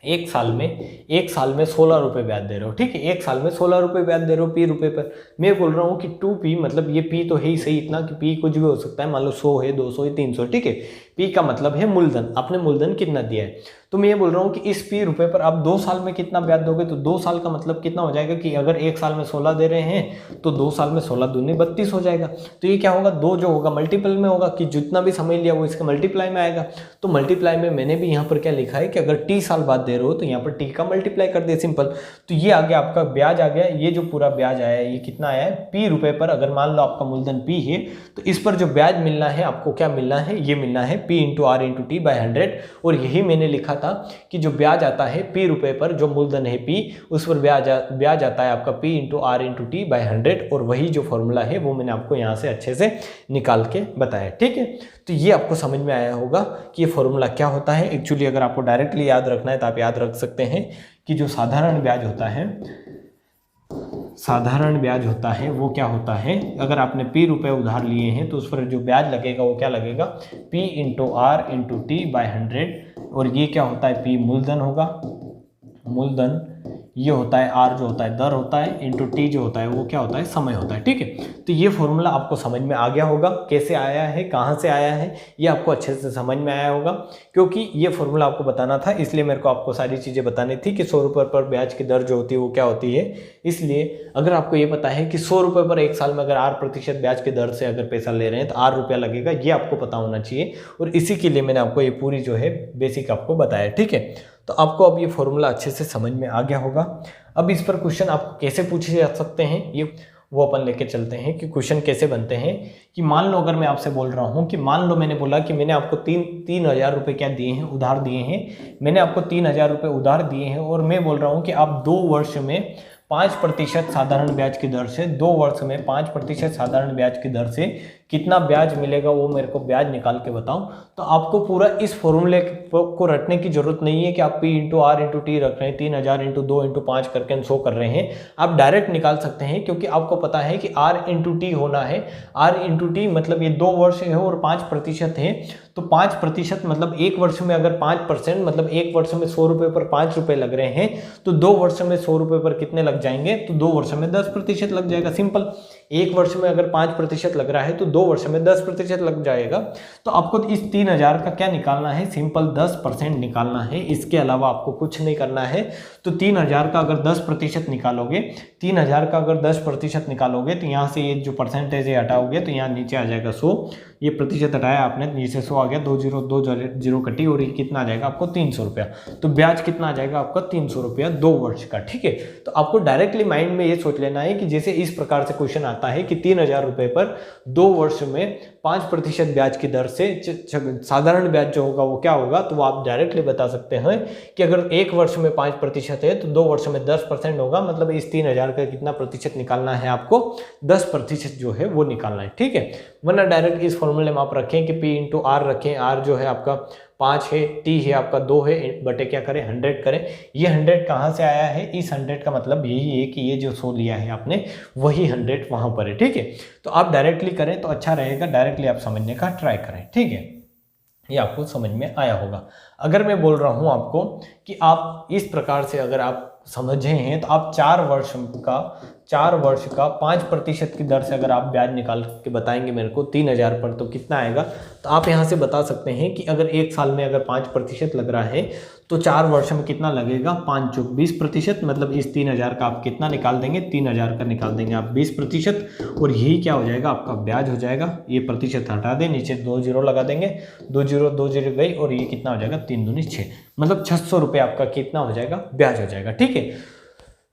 एक साल में 16 रुपये ब्याज दे रहे हो। ठीक है, एक साल में 16 रुपये ब्याज दे रहे हो P रुपये पर। मैं बोल रहा हूँ कि 2P, मतलब ये P तो है ही सही इतना कि P कुछ भी हो सकता है, मान लो 100 है, 200 है, 300। ठीक है, P का मतलब है मूलधन, आपने मूलधन कितना दिया है। तो मैं ये बोल रहा हूँ कि इस P रुपये पर आप 2 साल में कितना ब्याज दोगे, तो 2 साल का मतलब कितना हो जाएगा कि अगर एक साल में 16 दे रहे हैं तो 2 साल में 16 दूनी 32 हो जाएगा। तो ये क्या होगा, 2 जो होगा मल्टीपल में होगा, कि जितना भी समय लिया वो इसके मल्टीप्लाई में आएगा। तो मल्टीप्लाई में मैंने भी यहाँ पर क्या लिखा है कि अगर T साल बाद दे रहे हो तो यहाँ पर T का मल्टीप्लाई कर दिया, सिंपल। तो ये आ गया आपका ब्याज आ गया। ये जो पूरा ब्याज आया है ये कितना आया है, P रुपये पर। अगर मान लो आपका मूलधन P है तो इस पर जो ब्याज मिलना है आपको, क्या मिलना है, ये मिलना है P into R into T by 100। और यही मैंने लिखा था कि जो ब्याज आता है P रुपये पर, जो मूलधन है P, उस पर ब्याज आता है आपका P into R into T by 100। और वही जो फॉर्मूला है वो मैंने आपको यहाँ से अच्छे से निकाल के बताया। ठीक है, तो ये आपको समझ में आया होगा कि ये फॉर्मूला क्या होता है। एक्चुअली अगर आपको डायरेक्टली याद रखना है तो आप याद रख सकते हैं कि जो साधारण ब्याज होता है वो क्या होता है, अगर आपने P रुपये उधार लिए हैं तो उस पर जो ब्याज लगेगा वो क्या लगेगा, P into R into T by 100। और ये क्या होता है, P मूलधन होगा, मूलधन ये होता है, R जो होता है दर होता है, इंटू T जो होता है वो क्या होता है, समय होता है। ठीक है, तो ये फॉर्मूला आपको समझ में आ गया होगा, कैसे आया है, कहाँ से आया है, ये आपको अच्छे से समझ में आया होगा। क्योंकि ये फॉर्मूला आपको बताना था, इसलिए मेरे को आपको सारी चीज़ें बतानी थी कि 100 रुपये पर ब्याज की दर जो होती है वो क्या होती है। इसलिए अगर आपको ये पता है कि 100 रुपये पर एक साल में अगर 8% ब्याज की दर से अगर पैसा ले रहे हैं तो 8 रुपया लगेगा, ये आपको पता होना चाहिए। और इसी के लिए मैंने आपको ये पूरी जो है बेसिक आपको बताया। ठीक है, तो आपको अब ये फॉर्मूला अच्छे से समझ में आ गया होगा। अब इस पर क्वेश्चन आपको कैसे पूछे जा सकते हैं, ये वो अपन लेके चलते हैं कि क्वेश्चन कैसे बनते हैं। कि मान लो अगर मैं आपसे बोल रहा हूँ कि मान लो मैंने बोला कि मैंने आपको 3,000 रुपये क्या दिए हैं, उधार दिए हैं, मैंने आपको 3,000 रुपये उधार दिए हैं। और मैं बोल रहा हूँ कि आप 2 वर्ष में 5% साधारण ब्याज की दर से, 2 वर्ष में 5% साधारण ब्याज की दर से कितना ब्याज मिलेगा वो मेरे को ब्याज निकाल के बताओ। तो आपको पूरा इस फॉर्मूले को रटने की जरूरत नहीं है कि आप P into R into T रख रहे हैं, 3,000 इंटू 2 इंटू 5 करके 100 कर रहे हैं। आप डायरेक्ट निकाल सकते हैं, क्योंकि आपको पता है कि R इंटू टी होना है। R इंटू टी मतलब ये 2 वर्ष है और 5% है, तो 5% मतलब एक वर्ष में अगर 5%, मतलब एक वर्ष में 100 रुपये पर 5 रुपये लग रहे हैं, तो 2 वर्ष में 100 रुपये पर कितने लग जाएंगे, तो 2 वर्ष में 10% लग जाएगा। सिंपल, एक वर्ष में अगर 5% लग रहा है तो 2 वर्ष में 10% लग जाएगा। तो आपको इस 3,000 का क्या निकालना है, सिंपल 10% निकालना है, इसके अलावा आपको कुछ नहीं करना है। तो 3,000 का अगर 10% निकालोगे, 3,000 का अगर 10% निकालोगे तो यहाँ से ये जो परसेंटेज है हटाओगे तो यहाँ नीचे आ जाएगा 100। ये प्रतिशत हटाया आपने, नीचे 100 आ गया, 2 जीरो कटी और ये कितना आ जाएगा आपको 300 रुपया। तो ब्याज कितना आ जाएगा आपका 300 रुपया 2 वर्ष का। ठीक है, तो आपको डायरेक्टली माइंड में ये सोच लेना है कि जैसे इस प्रकार से क्वेश्चन आता है कि 3,000 रुपये पर 2 वर्ष में 5% ब्याज की दर से साधारण ब्याज जो होगा वो क्या होगा, तो वो आप डायरेक्टली बता सकते हैं कि अगर एक वर्ष में 5% है तो 2 वर्ष में 10% होगा। मतलब इस 3,000 का कितना प्रतिशत निकालना है आपको, 10% जो है वो निकालना है। ठीक है, वरना डायरेक्ट इस फॉर्मूले में आप रखें कि P इंटू आर रखें, R जो है आपका 5 है, T है आपका 2 है, बटे क्या करें 100 करें। ये 100 कहाँ से आया है, इस 100 का मतलब यही है कि ये जो 100 लिया है आपने वही 100 वहाँ पर है। ठीक है, तो आप डायरेक्टली करें तो अच्छा रहेगा, डायरेक्टली आप समझने का ट्राई करें। ठीक है, ये आपको समझ में आया होगा। अगर मैं बोल रहा हूँ आपको कि आप इस प्रकार से अगर आप समझे हैं तो आप 4 वर्ष का 5% की दर से अगर आप ब्याज निकाल के बताएंगे मेरे को 3,000 पर, तो कितना आएगा। तो आप यहाँ से बता सकते हैं कि अगर एक साल में अगर 5% लग रहा है तो 4 वर्ष में कितना लगेगा, 5 चौक 20%। मतलब इस 3,000 का आप कितना निकाल देंगे, 3,000 का निकाल देंगे आप 20%। और यही क्या हो जाएगा आपका ब्याज हो जाएगा। ये प्रतिशत हटा दें, नीचे 2 जीरो लगा देंगे, 2 जीरो गई और ये कितना हो जाएगा 3 दूनी 6, मतलब 600 रुपये आपका कितना हो जाएगा, ब्याज हो जाएगा। ठीक है,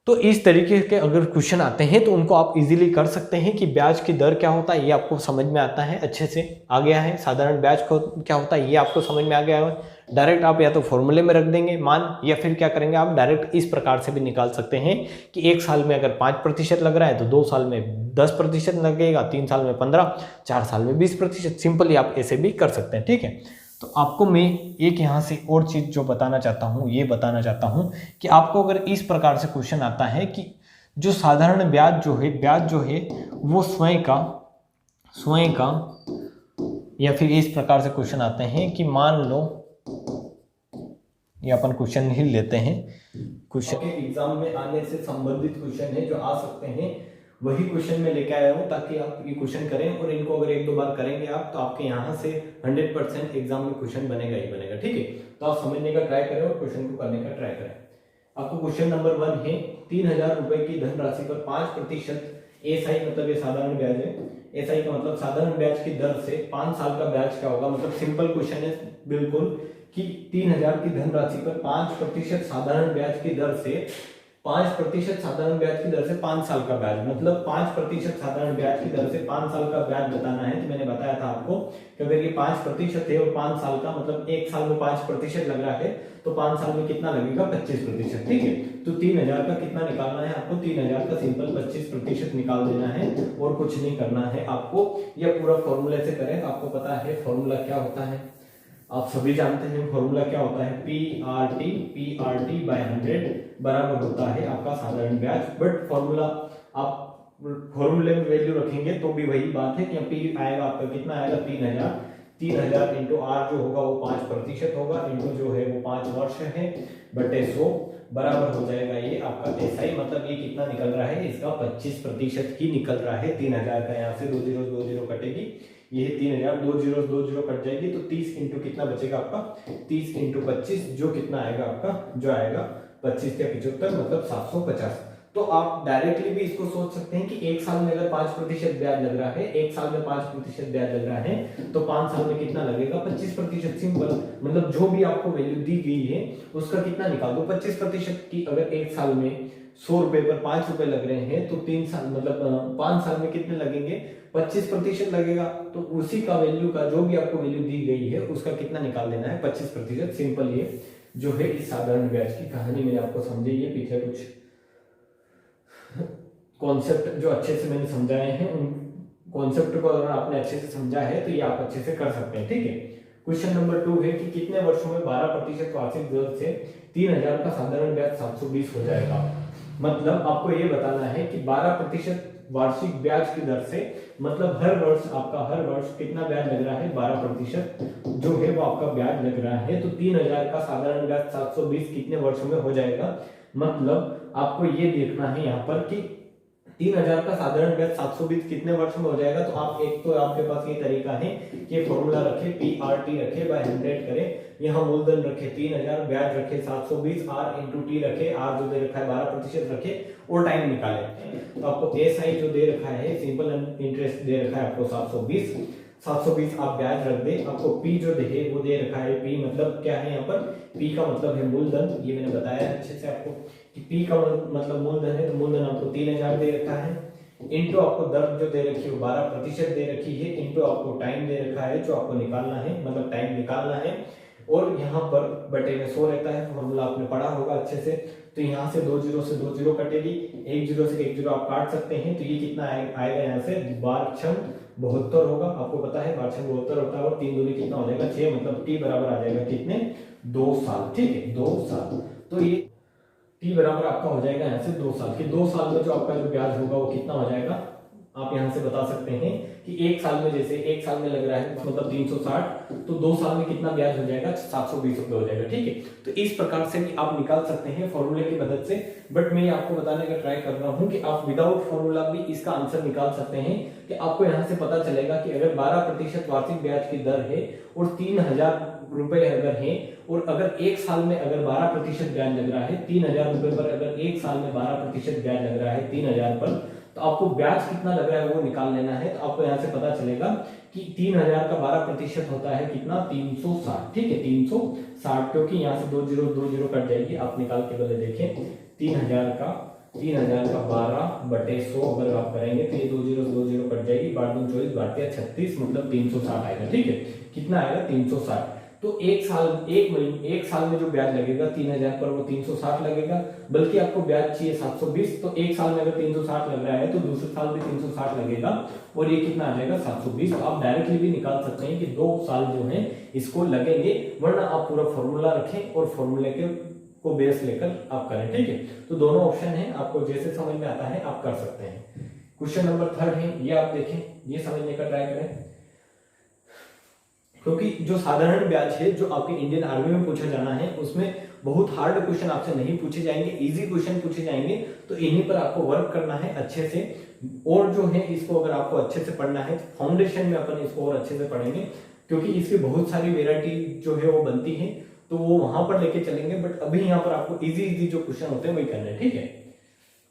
तो इस तरीके के अगर क्वेश्चन आते हैं तो उनको आप इजीली कर सकते हैं कि ब्याज की दर क्या होता है ये आपको समझ में आता है, अच्छे से आ गया है। साधारण ब्याज को क्या होता है ये आपको समझ में आ गया है। डायरेक्ट आप या तो फॉर्मूले में रख देंगे मान, या फिर क्या करेंगे आप डायरेक्ट इस प्रकार से भी निकाल सकते हैं कि एक साल में अगर 5% लग रहा है तो 2 साल में 10% लगेगा, 3 साल में 15, 4 साल में 20%। सिंपली आप ऐसे भी कर सकते हैं, ठीक है। तो आपको मैं एक यहाँ से और चीज़ जो बताना चाहता हूँ, ये बताना चाहता हूँ कि आपको अगर इस प्रकार से क्वेश्चन आता है कि जो साधारण ब्याज जो है वो स्वयं का या फिर इस प्रकार से क्वेश्चन आते हैं कि मान लो, ये अपन क्वेश्चन ही लेते हैं, क्वेश्चन एग्जाम में आने से संबंधित क्वेश्चन है जो आ सकते हैं, वही क्वेश्चन मैं लेके आया हूँ ताकि आप ये क्वेश्चन करें और इनको अगर 1-2 बार करेंगे आप तो आपके यहाँ से 100% एग्जाम में क्वेश्चन बनेगा ही बनेगा, ठीक है। तो आप समझने का ट्राई करें और क्वेश्चन को करने का ट्राई करें। आपको क्वेश्चन नंबर 1 है 3000 रुपए की धनराशि पर 5% एसआई, मतलब ये साधारण ब्याज है, एसआई का मतलब साधारण ब्याज की दर से 5 साल का ब्याज क्या होगा। मतलब सिंपल क्वेश्चन है बिल्कुल कि 3000 की धनराशि पर 5% साधारण ब्याज की दर से 5% साधारण ब्याज की दर से 5 साल का ब्याज, मतलब 5% साधारण ब्याज की दर से 5 साल का ब्याज बताना है। तो मैंने बताया था आपको कि अगर ये 5% है और 5 साल का मतलब एक साल में 5% लग रहा है तो 5 साल में कितना लगेगा 25%, ठीक है। तो 3000 का कितना निकालना है आपको, 3000 का सिंपल 25% निकाल देना है और कुछ नहीं करना है आपको। यह पूरा फॉर्मूले से करें, आपको पता है फॉर्मूला क्या होता है, आप सभी जानते हैं फॉर्मूला क्या होता है, PRT बाय 100 बराबर होता है आपका साधारण ब्याज। बट फॉर्मूला आप फॉर्मूले में वैल्यू रखेंगे तो भी वही बात है कि P आएगा आपका कितना आएगा 3000 इंटू आर जो होगा वो 5% होगा, इंटू जो है वो 5 वर्ष है बटे 100 बराबर हो जाएगा ये आपका एसआई। मतलब ये कितना निकल रहा है, इसका 25% ही निकल रहा है। 3000 का यहाँ से 2 जीरो कटेगी, ये 3000 2 जीरो कट जाएगी तो 30 इंटू कितना बचेगा आपका 30 इंटू 25 जो कितना आएगा आपका, जो आएगा 25 या 75 मतलब 750। तो आप डायरेक्टली भी इसको सोच सकते हैं कि एक साल में अगर 5% ब्याज लग रहा है, एक साल में 5% ब्याज लग रहा है तो 5 साल में कितना लगेगा 25%। सिंपल, मतलब जो भी आपको वैल्यू दी गई है उसका कितना निकाल दो 25% की। अगर एक साल में 100 रुपए पर 5 रुपए लग रहे हैं तो 3 साल मतलब 5 साल में कितने लगेंगे 25% लगेगा। तो उसी का वैल्यू का जो भी आपको वैल्यू दी गई है उसका कितना निकाल देना है 25%। सिंपल ये जो है इस साधारण ब्याज की कहानी मैंने आपको समझाई है, पीछे कुछ कॉन्सेप्ट जो अच्छे से मैंने समझाए हैं उन कॉन्सेप्ट को अगर आपने अच्छे से समझा है तो ये आप अच्छे से कर सकते हैं, ठीक है। क्वेश्चन नंबर 2 है कि कितने वर्षों में 12% वार्षिक दर से 3000 का साधारण ब्याज 720 हो जाएगा। मतलब आपको ये बताना है कि 12% वार्षिक ब्याज की दर से, मतलब हर वर्ष कितना ब्याज लग रहा है 12% जो है वो आपका ब्याज लग रहा है। तो 3000 का साधारण ब्याज 720 कितने वर्षों में हो जाएगा। मतलब आपको ये देखना है यहाँ पर कि 3000 का साधारण ब्याज 720 कितने वर्ष में हो जाएगा। तो आप एक तो आपके पास ये तरीका है कि फॉर्मूला रखे PRT रखे बाय 100 करें, यहाँ मूलधन रखे 3000, ब्याज रखे 720, R इंटू टी रखे, R जो दे रखा है 12% रखे और टाइम निकाले। तो आपको SI जो दे रखा है सिंपल इंटरेस्ट दे रखा है आपको 720 आप ब्याज रख दे। आपको P जो दे वो दे रखा है, P मतलब क्या है यहाँ पर, P का मतलब है मूलधन, ये मैंने बताया अच्छे से आपको कि P का मतलब मूलधन है। तो मूलधन आपको 3000 दे रखा है, इंटू आपको दर जो दे रखी है 12% दे रखी है, इंटू आपको टाइम दे रखा है जो आपको निकालना है, मतलब टाइम निकालना है। और यहाँ पर बटे में 100 रहता है, फॉर्मूला आपने पढ़ा होगा अच्छे से। तो यहाँ से 2 जीरो से 2 जीरो कटेगी, 1 जीरो से 1 जीरो आप काट सकते हैं। तो ये कितना आएगा यहाँ से 12×72 होगा, आपको पता है 12×72 होता है और 3 दूनी कितना हो जाएगा 6, मतलब T बराबर आ जाएगा कितने 2 साल, ठीक है 2 साल। तो ये T बराबर आपका हो जाएगा यहाँ से 2 साल। कि 2 साल में जो आपका जो ब्याज होगा वो कितना हो जाएगा, आप यहाँ से बता सकते हैं कि एक साल में, जैसे एक साल में लग रहा है मतलब 360, तो 2 साल में कितना ब्याज हो जाएगा 720 रुपए हो जाएगा, ठीक है। तो इस प्रकार से भी आप निकाल सकते हैं फॉर्मूले की मदद से। बट मैं आपको बताने का ट्राई कर रहा हूँ कि आप विदाउट फॉर्मूला भी इसका आंसर निकाल सकते हैं। कि आपको यहाँ से पता चलेगा कि अगर 12% वार्षिक ब्याज की दर है और 3000 रुपए अगर है, और अगर एक साल में अगर 12% ब्याज लग रहा है 3000 रुपए पर, अगर एक साल में 12% ब्याज लग रहा है 3000 पर, तो आपको ब्याज कितना लग रहा है वो निकाल लेना है। तो आपको यहाँ से पता चलेगा कि 3000 का 12% होता है कितना 360, ठीक है 360, क्योंकि यहाँ से 2 जीरो कट जाएगी। आप निकाल के पहले देखें 3000 का 3000 का 12/100 अगर आप करेंगे तो ये 2 कट जाएगी, 8×2 = 24, 8×3 = 36, मतलब 360 आएगा। ठीक है, कितना आएगा 360। तो एक साल में जो ब्याज लगेगा 3000 पर वो 360 लगेगा, बल्कि आपको ब्याज चाहिए 720, तो एक साल में अगर 360 लग रहा है तो दूसरे साल भी 360 लगेगा और ये कितना आ जाएगा 720। तो आप डायरेक्टली भी निकाल सकते हैं कि 2 साल जो है इसको लगेंगे, वरना आप पूरा फॉर्मूला रखें और फॉर्मूले के को बेस लेकर आप करें। ठीक है, तो दोनों ऑप्शन है, आपको जैसे समझ में आता है आप कर सकते हैं। क्वेश्चन नंबर 3 है, ये आप देखें, ये समझने का ट्राई करें, क्योंकि जो साधारण ब्याज है जो आपके इंडियन आर्मी में पूछा जाना है उसमें बहुत हार्ड क्वेश्चन आपसे नहीं पूछे जाएंगे, इजी क्वेश्चन पूछे जाएंगे। तो इन्हीं पर आपको वर्क करना है अच्छे से, और जो है इसको अगर आपको अच्छे से पढ़ना है फाउंडेशन में अपन इसको और अच्छे से पढ़ेंगे, क्योंकि इसकी बहुत सारी वेराइटी जो है वो बनती है, तो वो वहां पर लेके चलेंगे। बट अभी यहाँ पर आपको इजी जो क्वेश्चन होते हैं वही करने हैं। ठीक है,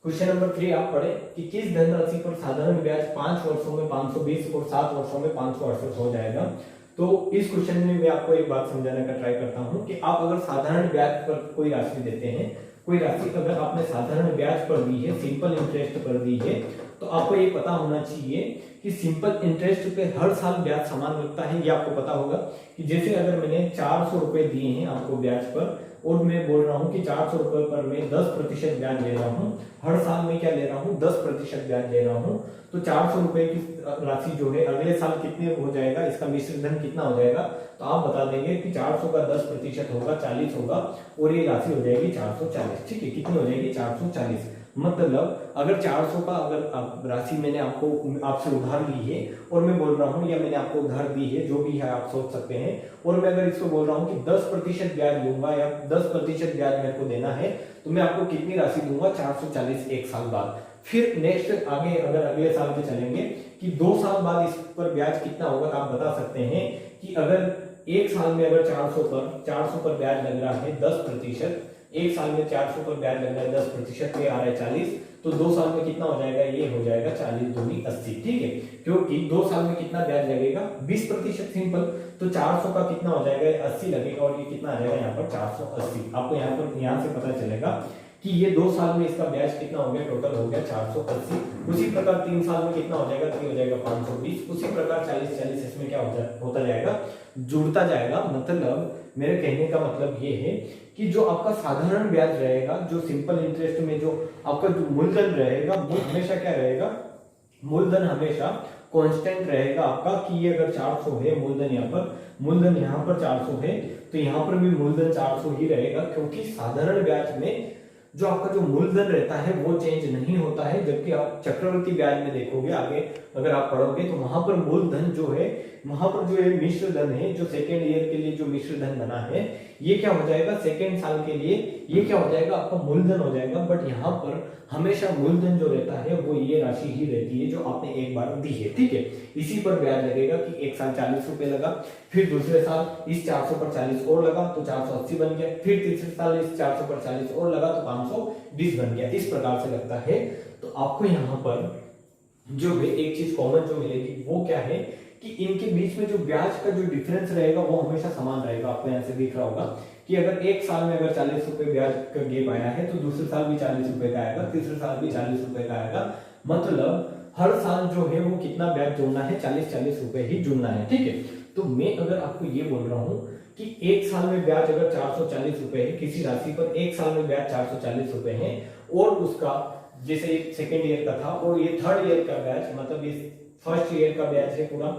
क्वेश्चन नंबर 3 आप पढ़े कि किस धनराशि पर साधारण ब्याज 5 वर्षों में 520 और 7 वर्षों में 568 हो जाएगा। तो इस क्वेश्चन में मैं आपको एक बात समझाने का ट्राई करता हूं कि आप अगर साधारण ब्याज पर कोई राशि देते हैं, कोई राशि अगर आपने साधारण ब्याज पर दी है, सिंपल इंटरेस्ट पर दी है, तो आपको ये पता होना चाहिए कि सिंपल इंटरेस्ट पे हर साल ब्याज समान लगता है। ये आपको पता होगा कि जैसे अगर मैंने 400 रुपए दिए हैं आपको ब्याज पर, और मैं बोल रहा हूं कि 400 रुपए पर मैं 10% ब्याज ले रहा हूं, हर साल में क्या ले रहा हूं 10% ब्याज ले रहा हूं, तो 400 रुपए की राशि जो है अगले साल कितने हो जाएगा, इसका मिश्र धन कितना हो जाएगा, तो आप बता देंगे कि 400 का 10% होगा 40 होगा, और ये राशि हो जाएगी 440। ठीक है, कितनी हो जाएगी 440। मतलब अगर 400 का अगर राशि मैंने आपसे उधार ली है और मैं बोल रहा हूं, या मैंने आपको उधार दी है, जो भी है आप सोच सकते हैं, और मैं अगर इसको बोल रहा हूं कि 10% ब्याज लूंगा या 10% ब्याज मेरे को देना है, तो मैं आपको कितनी राशि दूंगा 440 एक साल बाद। फिर नेक्स्ट आगे अगर अगले साल के चलेंगे कि 2 साल बाद इस पर ब्याज कितना होगा, तो आप बता सकते हैं कि अगर एक साल में अगर 400 पर ब्याज लग रहा है 10%, एक साल में 400 पर ब्याज लग रहा है 10%, ये आ रहा है 40, तो 2 साल में कितना हो जाएगा, ये हो जाएगा 40 दूनी 80। ठीक है, क्योंकि 2 साल में कितना ब्याज लगेगा 20% सिंपल, तो 400 का कितना हो जाएगा 80 लगेगा, और ये कितना आ जाएगा यहाँ पर 480। आपको यहाँ से पता चलेगा कि ये 2 साल में इसका ब्याज कितना हो गया, टोटल हो गया 480। उसी प्रकार 3 साल में कितना हो जाएगा, तो हो जाएगा 520। उसी प्रकार 40 इसमें क्या होता जाएगा, जुड़ता जाएगा। मतलब मेरे कहने का मतलब ये है कि जो आपका साधारण ब्याज रहेगा, जो सिंपल इंटरेस्ट में जो आपका जो मूलधन रहेगा, वो हमेशा क्या रहेगा, मूलधन हमेशा कांस्टेंट रहेगा आपका, कि ये अगर 400 है मूलधन यहाँ पर 400 है, तो यहाँ पर भी मूलधन 400 ही रहेगा, क्योंकि साधारण ब्याज में जो आपका जो मूलधन रहता है वो चेंज नहीं होता है। जबकि आप चक्रवृद्धि ब्याज में देखोगे आगे अगर आप पढ़ोगे, तो वहां पर मूलधन जो है, वहां पर जो मिश्र धन है, जो सेकेंड ईयर के लिए जो मिश्र धन बना है, ये क्या हो जाएगा सेकेंड साल के लिए, ये क्या हो जाएगा आपका मूलधन हो जाएगा। बट यहाँ पर हमेशा मूलधन जो रहता है वो ये राशि ही रहती है जो आपने एक बार दी है। ठीक है, इसी पर ब्याज लगेगा कि एक साल 40 रुपए लगा, फिर दूसरे साल इस 400 पर 40 और लगा तो 480 बन गया, फिर तीसरे साल इस 400 पर 40 और लगा तो 520 बन गया। इस प्रकार से लगता है। तो आपको यहाँ पर जो है एक चीज कॉमन जो मिलेगी वो क्या है कि इनके बीच में जो ब्याज का जो डिफरेंस रहेगा वो हमेशा समान रहेगा। आपको यहाँ से दिख रहा होगा कि अगर एक साल में अगर 40 रुपए ब्याज का गेप आया है, तो दूसरे साल भी 40 रुपए का आएगा, तीसरे साल भी 40 रुपए का आएगा। मतलब हर साल जो है वो कितना ब्याज जोड़ना है, 40-40 रुपए ही जुड़ना है। ठीक है, तो मैं अगर आपको ये बोल रहा हूँ कि एक साल में ब्याज अगर 440 रुपए है, किसी राशि पर एक साल में ब्याज 440 रुपए है, और उसका जैसे सेकेंड ईयर का था और ये थर्ड ईयर का ब्याज, मतलब इस फर्स्ट ईयर का ब्याज है पूरा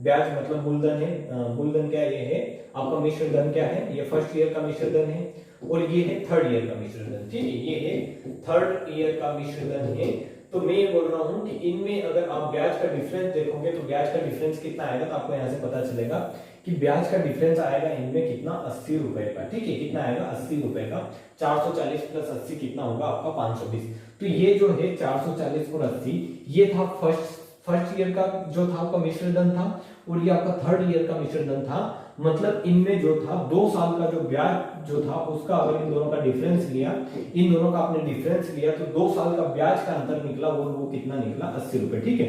ब्याज, मतलब मूलधन है, मूलधन क्या ये है आपका मिश्र धन क्या है, ये फर्स्ट ईयर का मिश्र धन है, और ये है थर्ड ईयर का मिश्र धन। ठीक है, ये है थर्ड ईयर का मिश्र धन है। तो मैं ये बोल रहा हूं कि इनमें अगर आप ब्याज का डिफरेंस देखोगे तो ब्याज का डिफरेंस कितना आएगा, तो आपको यहाँ से पता चलेगा कि ब्याज का डिफरेंस आएगा इनमें कितना 80 रुपए का। ठीक है, कितना आएगा 80 रुपए का। 440 प्लस 80 कितना होगा आपका 520। तो ये जो है 440 और 80 ये था फर्स्ट ईयर का जो था आपका मिश्र धन था, और ये आपका थर्ड ईयर का मिश्र धन था। मतलब इनमें जो था 2 साल का जो ब्याज जो था उसका अगर इन दोनों का डिफरेंस लिया, इन दोनों का आपने डिफरेंस लिया, तो 2 साल का ब्याज का अंतर निकला, वो कितना निकला 80 रुपए। ठीक है,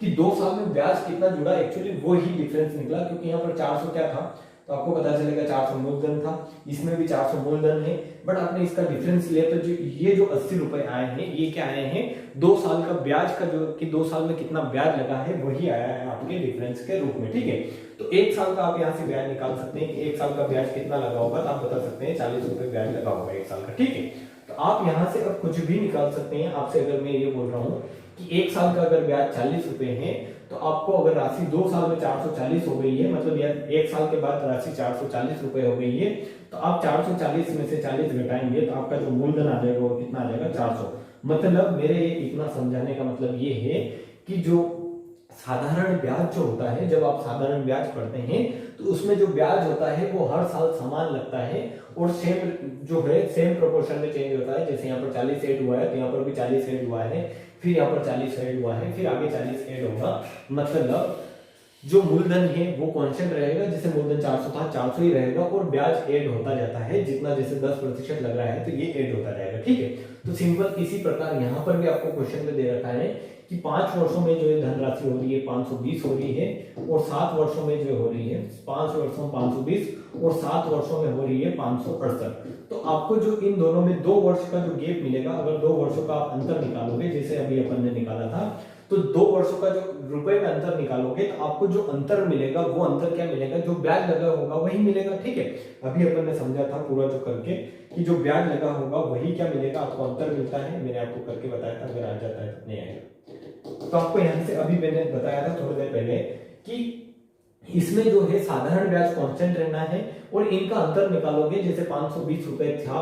कि 2 साल में ब्याज कितना जुड़ा एक्चुअली वो ही डिफरेंस निकला, क्योंकि यहाँ पर 400 क्या था तो आपको पता चलेगा 400 मूलधन था, इसमें भी 400 मूलधन है, बट आपने इसका डिफरेंस लिया तो जो ये जो 80 रुपए आए हैं ये क्या आए हैं, 2 साल का ब्याज का जो कि 2 साल में कितना ब्याज लगा है वही आया है आपके डिफरेंस के रूप में। ठीक है, तो 1 साल का आप यहाँ से ब्याज निकाल सकते हैं कि 1 साल का ब्याज कितना लगा होगा, तो आप बता सकते हैं 40 रुपए ब्याज लगा होगा 1 साल का। ठीक है, तो आप यहाँ से अब कुछ भी निकाल सकते हैं। आपसे अगर मैं ये बोल रहा हूँ कि 1 साल का अगर ब्याज 40 रुपए है, तो आपको अगर राशि 2 साल में 440 हो गई है, मतलब यार 1 साल के बाद राशि 440 रुपए हो गई है, तो आप 440 में से 40 घटाएंगे तो आपका जो मूलधन आ जाएगा वो कितना आ जाएगा, 400। मतलब मेरे इतना समझाने का मतलब ये है कि जो साधारण ब्याज जो होता है, जब आप साधारण ब्याज पढ़ते हैं तो उसमें जो ब्याज होता है वो हर साल समान लगता है और सेम जो है सेम प्रोपोर्शन में चेंज होता है। जैसे यहाँ पर 40 ऐड हुआ है तो यहाँ पर भी 40 ऐड हुआ है, फिर यहाँ पर 40 ऐड हुआ है, फिर आगे 40 ऐड होगा। मतलब जो मूलधन है वो कांस्टेंट रहेगा, जैसे मूलधन 400 था 400 ही रहेगा और ब्याज ऐड होता जाता है, जितना जैसे 10% लग रहा है तो ये ऐड होता जाएगा। ठीक है, तो सिंपल इसी प्रकार यहाँ पर भी आपको क्वेश्चन में दे रखा है कि 5 वर्षों में जो है धनराशि हो रही है 520 हो रही है और 7 वर्षों में जो हो रही है 5 वर्षों में 520 और 7 वर्षों में हो रही है 568। तो आपको जो इन दोनों में 2 वर्ष का जो गैप मिलेगा, अगर 2 वर्षों का आप अंतर निकालोगे जैसे अभी अपन ने निकाला था, तो 2 वर्षों का जो रुपए में अंतर निकालोगे तो आपको जो अंतर मिलेगा वो अंतर क्या मिलेगा, जो ब्याज लगा होगा वही मिलेगा। ठीक है, अभी अपन ने समझा था पूरा जो करके कि जो ब्याज लगा होगा वही क्या मिलेगा, आपको अंतर मिलता है। मैंने आपको करके बताया था, अगर आ जाता है तो नहीं आएगा। तो आपको यहां से अभी मैंने बताया था थोड़ी देर पहले कि इसमें जो है साधारण ब्याज कांस्टेंट रहना है और इनका अंतर निकालोगे। जैसे 520 रुपए था,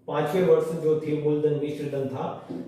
5वें वर्ष जो थी मूलधन मिश्रधन था,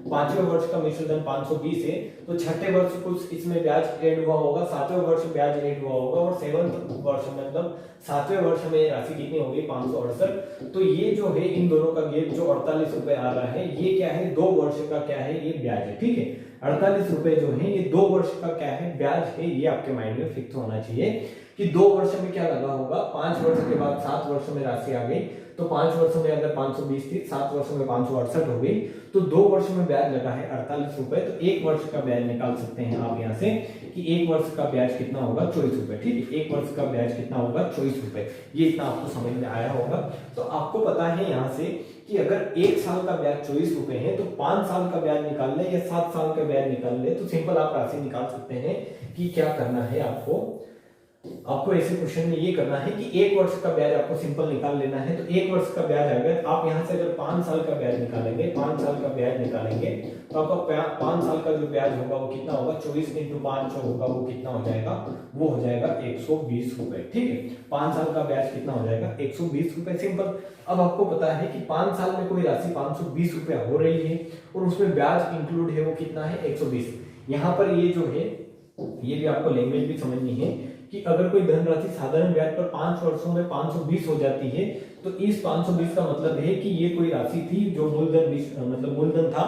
5वें वर्ष का मिश्रधन 520 है, तो छठे वर्ष कुछ इसमें ब्याज ऐड हुआ होगा, 7वें वर्ष ब्याज ऐड हुआ होगा और 7वें वर्ष मतलब 7वें वर्ष में राशि कितनी होगी 568। तो ये जो है इन दोनों का गेप जो 48 रुपए आ रहा है, ये क्या है 2 वर्ष का क्या है, ये ब्याज है। ठीक है, 48 रुपए जो है ये 2 वर्ष का क्या है, ब्याज है। ये आपके माइंड में फिक्स होना चाहिए कि 2 वर्ष में क्या लगा होगा। 5 वर्ष के बाद 7 वर्ष में राशि आ गई, तो 5 वर्षों में अगर 520 थी, 7 वर्षों में 568 हो गई, तो 2 वर्ष में ब्याज लगा है 48 रुपए। तो 1 वर्ष का ब्याज निकाल सकते हैं आप यहाँ से कि 1 वर्ष का ब्याज कितना होगा, 24 रुपए। ठीक है, 1 वर्ष का ब्याज कितना होगा, 24 रुपए। ये इतना आपको समझ में आया होगा। तो आपको पता है यहाँ से कि अगर 1 साल का ब्याज 24 रुपए है तो 5 साल का ब्याज निकाल ले या 7 साल का ब्याज निकाल ले, तो सिंपल आप राशि निकाल सकते हैं कि क्या करना है। आपको ऐसे क्वेश्चन में ये करना है कि 1 वर्ष का ब्याज आपको सिंपल निकाल लेना है। तो 1 वर्ष का ब्याज आ गया, आप यहाँ से अगर 5 साल का ब्याज निकालेंगे, 5 साल का ब्याज निकालेंगे तो आपका 5 साल का जो ब्याज होगा वो कितना होगा, 24 × 5 जो होगा वो कितना हो जाएगा, वो हो जाएगा 120 रुपए। ठीक है, 5 साल का ब्याज कितना हो जाएगा, 120 रुपए। सिंपल। अब आपको पता है कि 5 साल में कोई राशि 520 रुपया हो रही है और उसमें ब्याज इंक्लूड है वो कितना है, 120। यहाँ पर ये जो है ये भी आपको लैंग्वेज भी समझनी है कि अगर कोई धनराशि साधारण ब्याज पर 5 वर्षों में 520 हो जाती है, तो इस 520 का मतलब है कि ये कोई राशि थी जो मूलधन मतलब मूलधन था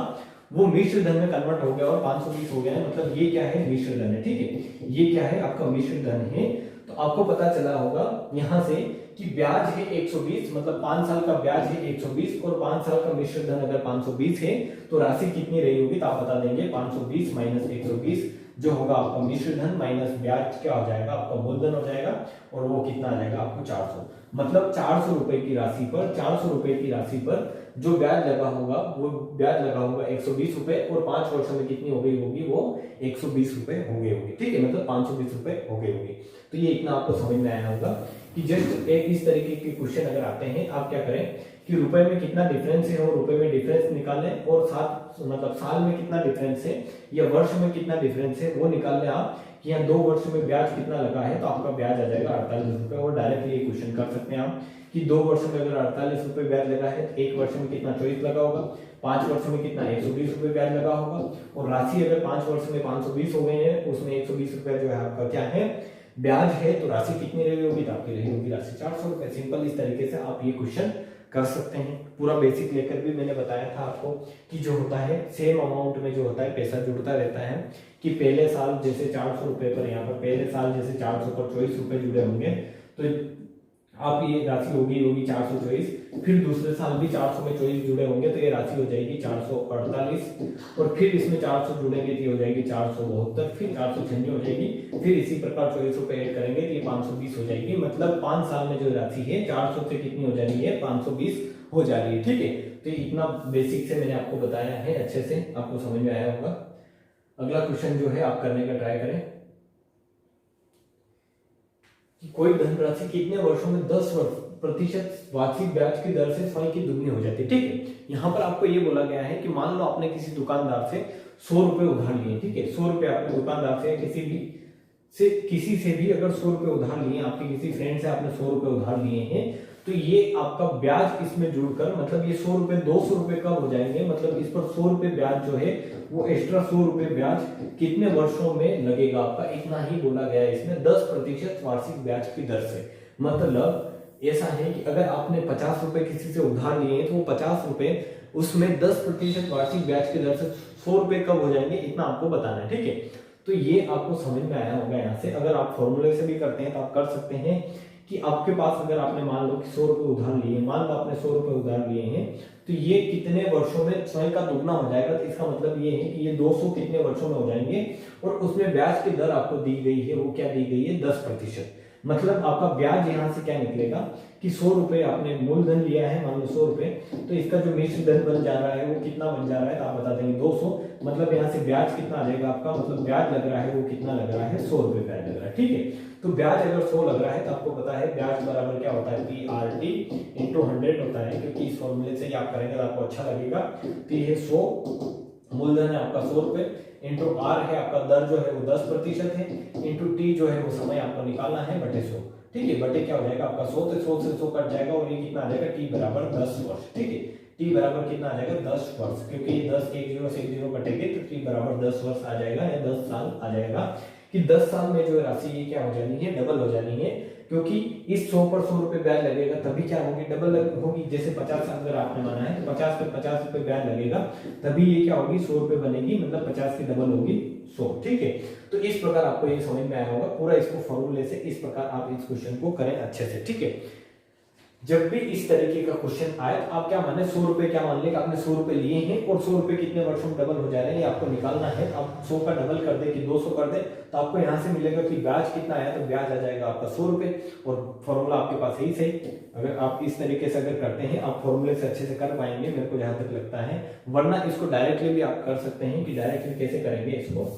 वो मिश्र धन में कन्वर्ट हो गया और 520 हो गया है, मतलब ये क्या है, मिश्र धन है। ठीक है, ये क्या है, आपका मिश्र धन है। तो आपको पता चला होगा यहाँ से कि ब्याज है 120, मतलब 5 साल का ब्याज है 120 और 5 साल का मिश्र धन अगर 520 है तो राशि कितनी रही होगी, तो आप बता देंगे 520 माइनस 120 जो होगा आपका मिश्र धन माइनस ब्याज क्या हो जाएगा, आपका मूलधन हो जाएगा और वो कितना आ जाएगा आपको 400। मतलब 400 रुपए की राशि पर, 400 रुपए की राशि पर जो ब्याज लगा होगा वो ब्याज लगा होगा 120 रुपए और 5 वर्षों में कितनी हो गई होगी, वो 120 रुपए हो गई होगी। ठीक है, मतलब 520 रुपए हो गई होगी। तो ये इतना आपको समझ में आया होगा कि जस्ट एक इस तरीके के क्वेश्चन अगर आते हैं, आप क्या करें कि रुपए में कितना डिफरेंस है और रुपए में डिफरेंस निकालें और मतलब साल में कितना डिफरेंस है या वर्ष में कितना डिफरेंस है वो निकाल लें आप कि यहाँ 2 वर्ष में ब्याज कितना लगा है, तो आपका ब्याज आ जाएगा 48 रुपए। और डायरेक्टली ये क्वेश्चन कर सकते हैं आप कि 2 वर्ष में अगर 48 रुपए ब्याज लगा है तो 1 वर्ष में कितना 24 लगा होगा, 5 वर्ष में कितना 120 रुपए ब्याज लगा होगा और राशि अगर 5 वर्ष में 520 हो गए हैं उसमें 120 रुपए जो है आपका क्या है, ब्याज है। तो राशि कितनी रही होगी, तो आपकी रही होगी राशि 400 रुपए। सिंपल इस तरीके से आप ये क्वेश्चन कर सकते हैं। पूरा बेसिक लेकर भी मैंने बताया था आपको कि जो होता है सेम अमाउंट में जो होता है पैसा जुड़ता रहता है कि पहले साल जैसे 400 रुपए पर यहाँ पर पहले साल जैसे 400 पर 24 रुपए जुड़े होंगे तो आप ये राशि होगी 424, फिर दूसरे साल भी 400 में 24 जुड़े होंगे तो ये राशि हो जाएगी 448, और फिर इसमें 400 जुड़ेंगे तो ये हो जाएगी 472, फिर 496 हो जाएगी, फिर इसी प्रकार 24 रुपए ऐड करेंगे तो ये 520 हो जाएगी। मतलब 5 साल में जो राशि है 400 से कितनी हो जा रही है, 520 हो जा रही है। ठीक है, तो इतना बेसिक से मैंने आपको बताया है, अच्छे से आपको समझ में आया होगा। अगला क्वेश्चन जो है आप करने का ट्राई करें कि कोई धनराशि कितने वर्षों में 10% वार्षिक ब्याज की दर से स्वयं की दुगनी हो जाती है। ठीक है, यहाँ पर आपको ये बोला गया है कि मान लो आपने किसी दुकानदार से 100 रुपए उधार लिए। ठीक है, 100 रुपए आपने दुकानदार से किसी से भी अगर 100 रुपए उधार लिए, आपके किसी फ्रेंड से आपने 100 रुपए उधार लिए हैं, तो ये आपका ब्याज इसमें जुड़कर मतलब ये 100 रुपए 200 रुपए कब हो जाएंगे, मतलब इस पर 100 रुपए ब्याज जो है वो एक्स्ट्रा 100 रुपए ब्याज कितने वर्षों में लगेगा आपका, इतना ही बोला गया है इसमें 10% वार्षिक ब्याज की दर से। मतलब ऐसा है कि अगर आपने 50 रुपए किसी से उधार लिए हैं तो वो 50 रुपए उसमें 10% वार्षिक ब्याज की दर से 100 रुपए कब हो जाएंगे, इतना आपको बताना है। ठीक है, तो ये आपको समझ में आया होगा। यहाँ से अगर आप फॉर्मूले से भी करते हैं तो आप कर सकते हैं कि आपके पास अगर आपने मान लो कि 100 रुपए उधार लिए, मान लो आपने 100 रुपए उधार लिए हैं, तो ये कितने वर्षों में स्वयं का दुगना हो जाएगा। तो इसका मतलब ये है कि ये 200 कितने वर्षों में हो जाएंगे, और उसमें ब्याज की दर आपको दी गई है, वो क्या दी गई है, 10%। मतलब आपका ब्याज यहाँ से क्या निकलेगा कि 100 रुपए आपने मूलधन लिया है, मान लो 100 रुपए, तो इसका जो मिश्र धन बन जा रहा है वो कितना बन जा रहा है, तो आप बता देंगे 200। मतलब यहाँ से ब्याज कितना आ जाएगा आपका, मतलब ब्याज लग रहा है वो कितना लग रहा है, 100 रुपए ब्याज लग रहा है। ठीक है, तो ब्याज अगर 100 लग रहा है तो आपको पता है ब्याज बराबर क्या होता है, PRT इंटू 100 होता है, क्योंकि इस फॉर्मूले से आप करेंगे तो आपको अच्छा लगेगा। तो ये 100 मूलधन है आपका 100 रुपए, इंटू आर है आपका दर जो है वो 10% है, इंटू टी जो है वो समय आपको निकालना है बटे 100। ठीक है, बटे क्या हो जाएगा आपका 100, तो 100 से 100 कट जाएगा और ये कितना आ जाएगा, टी बराबर 10 वर्ष। ठीक है, टी बराबर कितना आ जाएगा, 10 वर्ष, क्योंकि ये 10 एक जीरो से एक जीरो कटेंगे तो टी बराबर 10 वर्ष आ जाएगा, या 10 साल आ जाएगा। कि 10 साल में जो राशि ये क्या हो जानी है, डबल हो जानी है, क्योंकि इस 100 पर 100 रुपए ब्याज लगेगा तभी क्या होगी, डबल होगी। जैसे 50 अगर आपने माना है तो 50 पे 50 रुपए ब्याज लगेगा, तभी ये क्या होगी, 100 रुपए बनेगी, मतलब 50 की डबल होगी 100। ठीक है, तो इस प्रकार आपको ये समझ में आया होगा पूरा, इसको फॉर्मूले से इस प्रकार आप इस क्वेश्चन को करें अच्छे से। ठीक है, जब भी इस तरीके का क्वेश्चन आए तो आप क्या माने, 100 रुपए क्या मान लें कि आपने 100 रुपए लिए हैं और 100 रुपए कितने वर्षों में डबल हो जा रहे हैं, ये आपको निकालना है। आप 100 का डबल कर दे कि 200 कर दे, तो आपको यहाँ से मिलेगा कि ब्याज कितना आया, तो ब्याज आ जाएगा आपका 100 रुपए, और फॉर्मूला आपके पास है ही सही। अगर आप इस तरीके से अगर करते हैं, आप फॉर्मूले से अच्छे से कर पाएंगे, मेरे को जहां तक लगता है। वरना इसको डायरेक्टली भी आप कर सकते हैं, कि डायरेक्टली कैसे करेंगे इसको,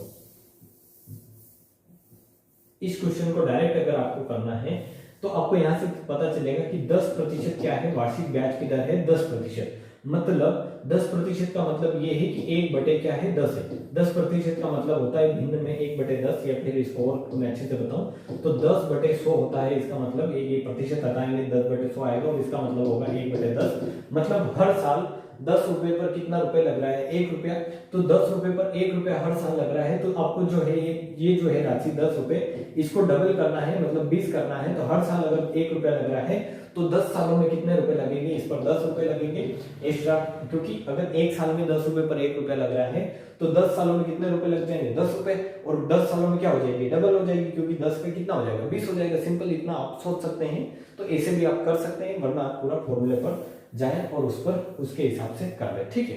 इस क्वेश्चन को डायरेक्ट अगर आपको करना है तो आपको यहां से पता चलेगा कि 10% क्या है, वार्षिक ब्याज की दर है 10%। मतलब 10% का मतलब ये है कि 1 क्या है, 10 है। 10% का मतलब होता है भिन्न में 1/10, या फिर इसको और मैं अच्छे से बताऊं तो 10/100 होता है। इसका मतलब ये प्रतिशत हटाएंगे 10/100 आएगा, और इसका मतलब होगा 1/10। मतलब हर साल 10 रुपए पर कितना रुपए लग रहा है, 1 रुपया। तो 10 रुपए पर 1 रुपया हर साल लग रहा है, तो आपको जो है ये जो है राशि 10 रुपए, इसको डबल करना है, मतलब 20 करना है। तो हर साल अगर 1 रुपया लग रहा है तो 10 सालों में कितने रुपए लगेंगे, इस पर 10 रुपए लगेंगे एक्स्ट्रा, क्योंकि अगर 1 साल में 10 रुपए पर 1 रुपया लग रहा है तो 10 सालों में कितने रुपए लग जाएंगे, 10 रुपए, और 10 सालों में क्या हो जाएगी, डबल हो जाएगी, क्योंकि 10 पे कितना हो जाएगा, 20 हो जाएगा। सिंपल इतना आप सोच सकते हैं, तो ऐसे भी आप कर सकते हैं, वरना आप पूरा फॉर्मूले पर जाएं और उस पर उसके हिसाब से कर लें। ठीक है,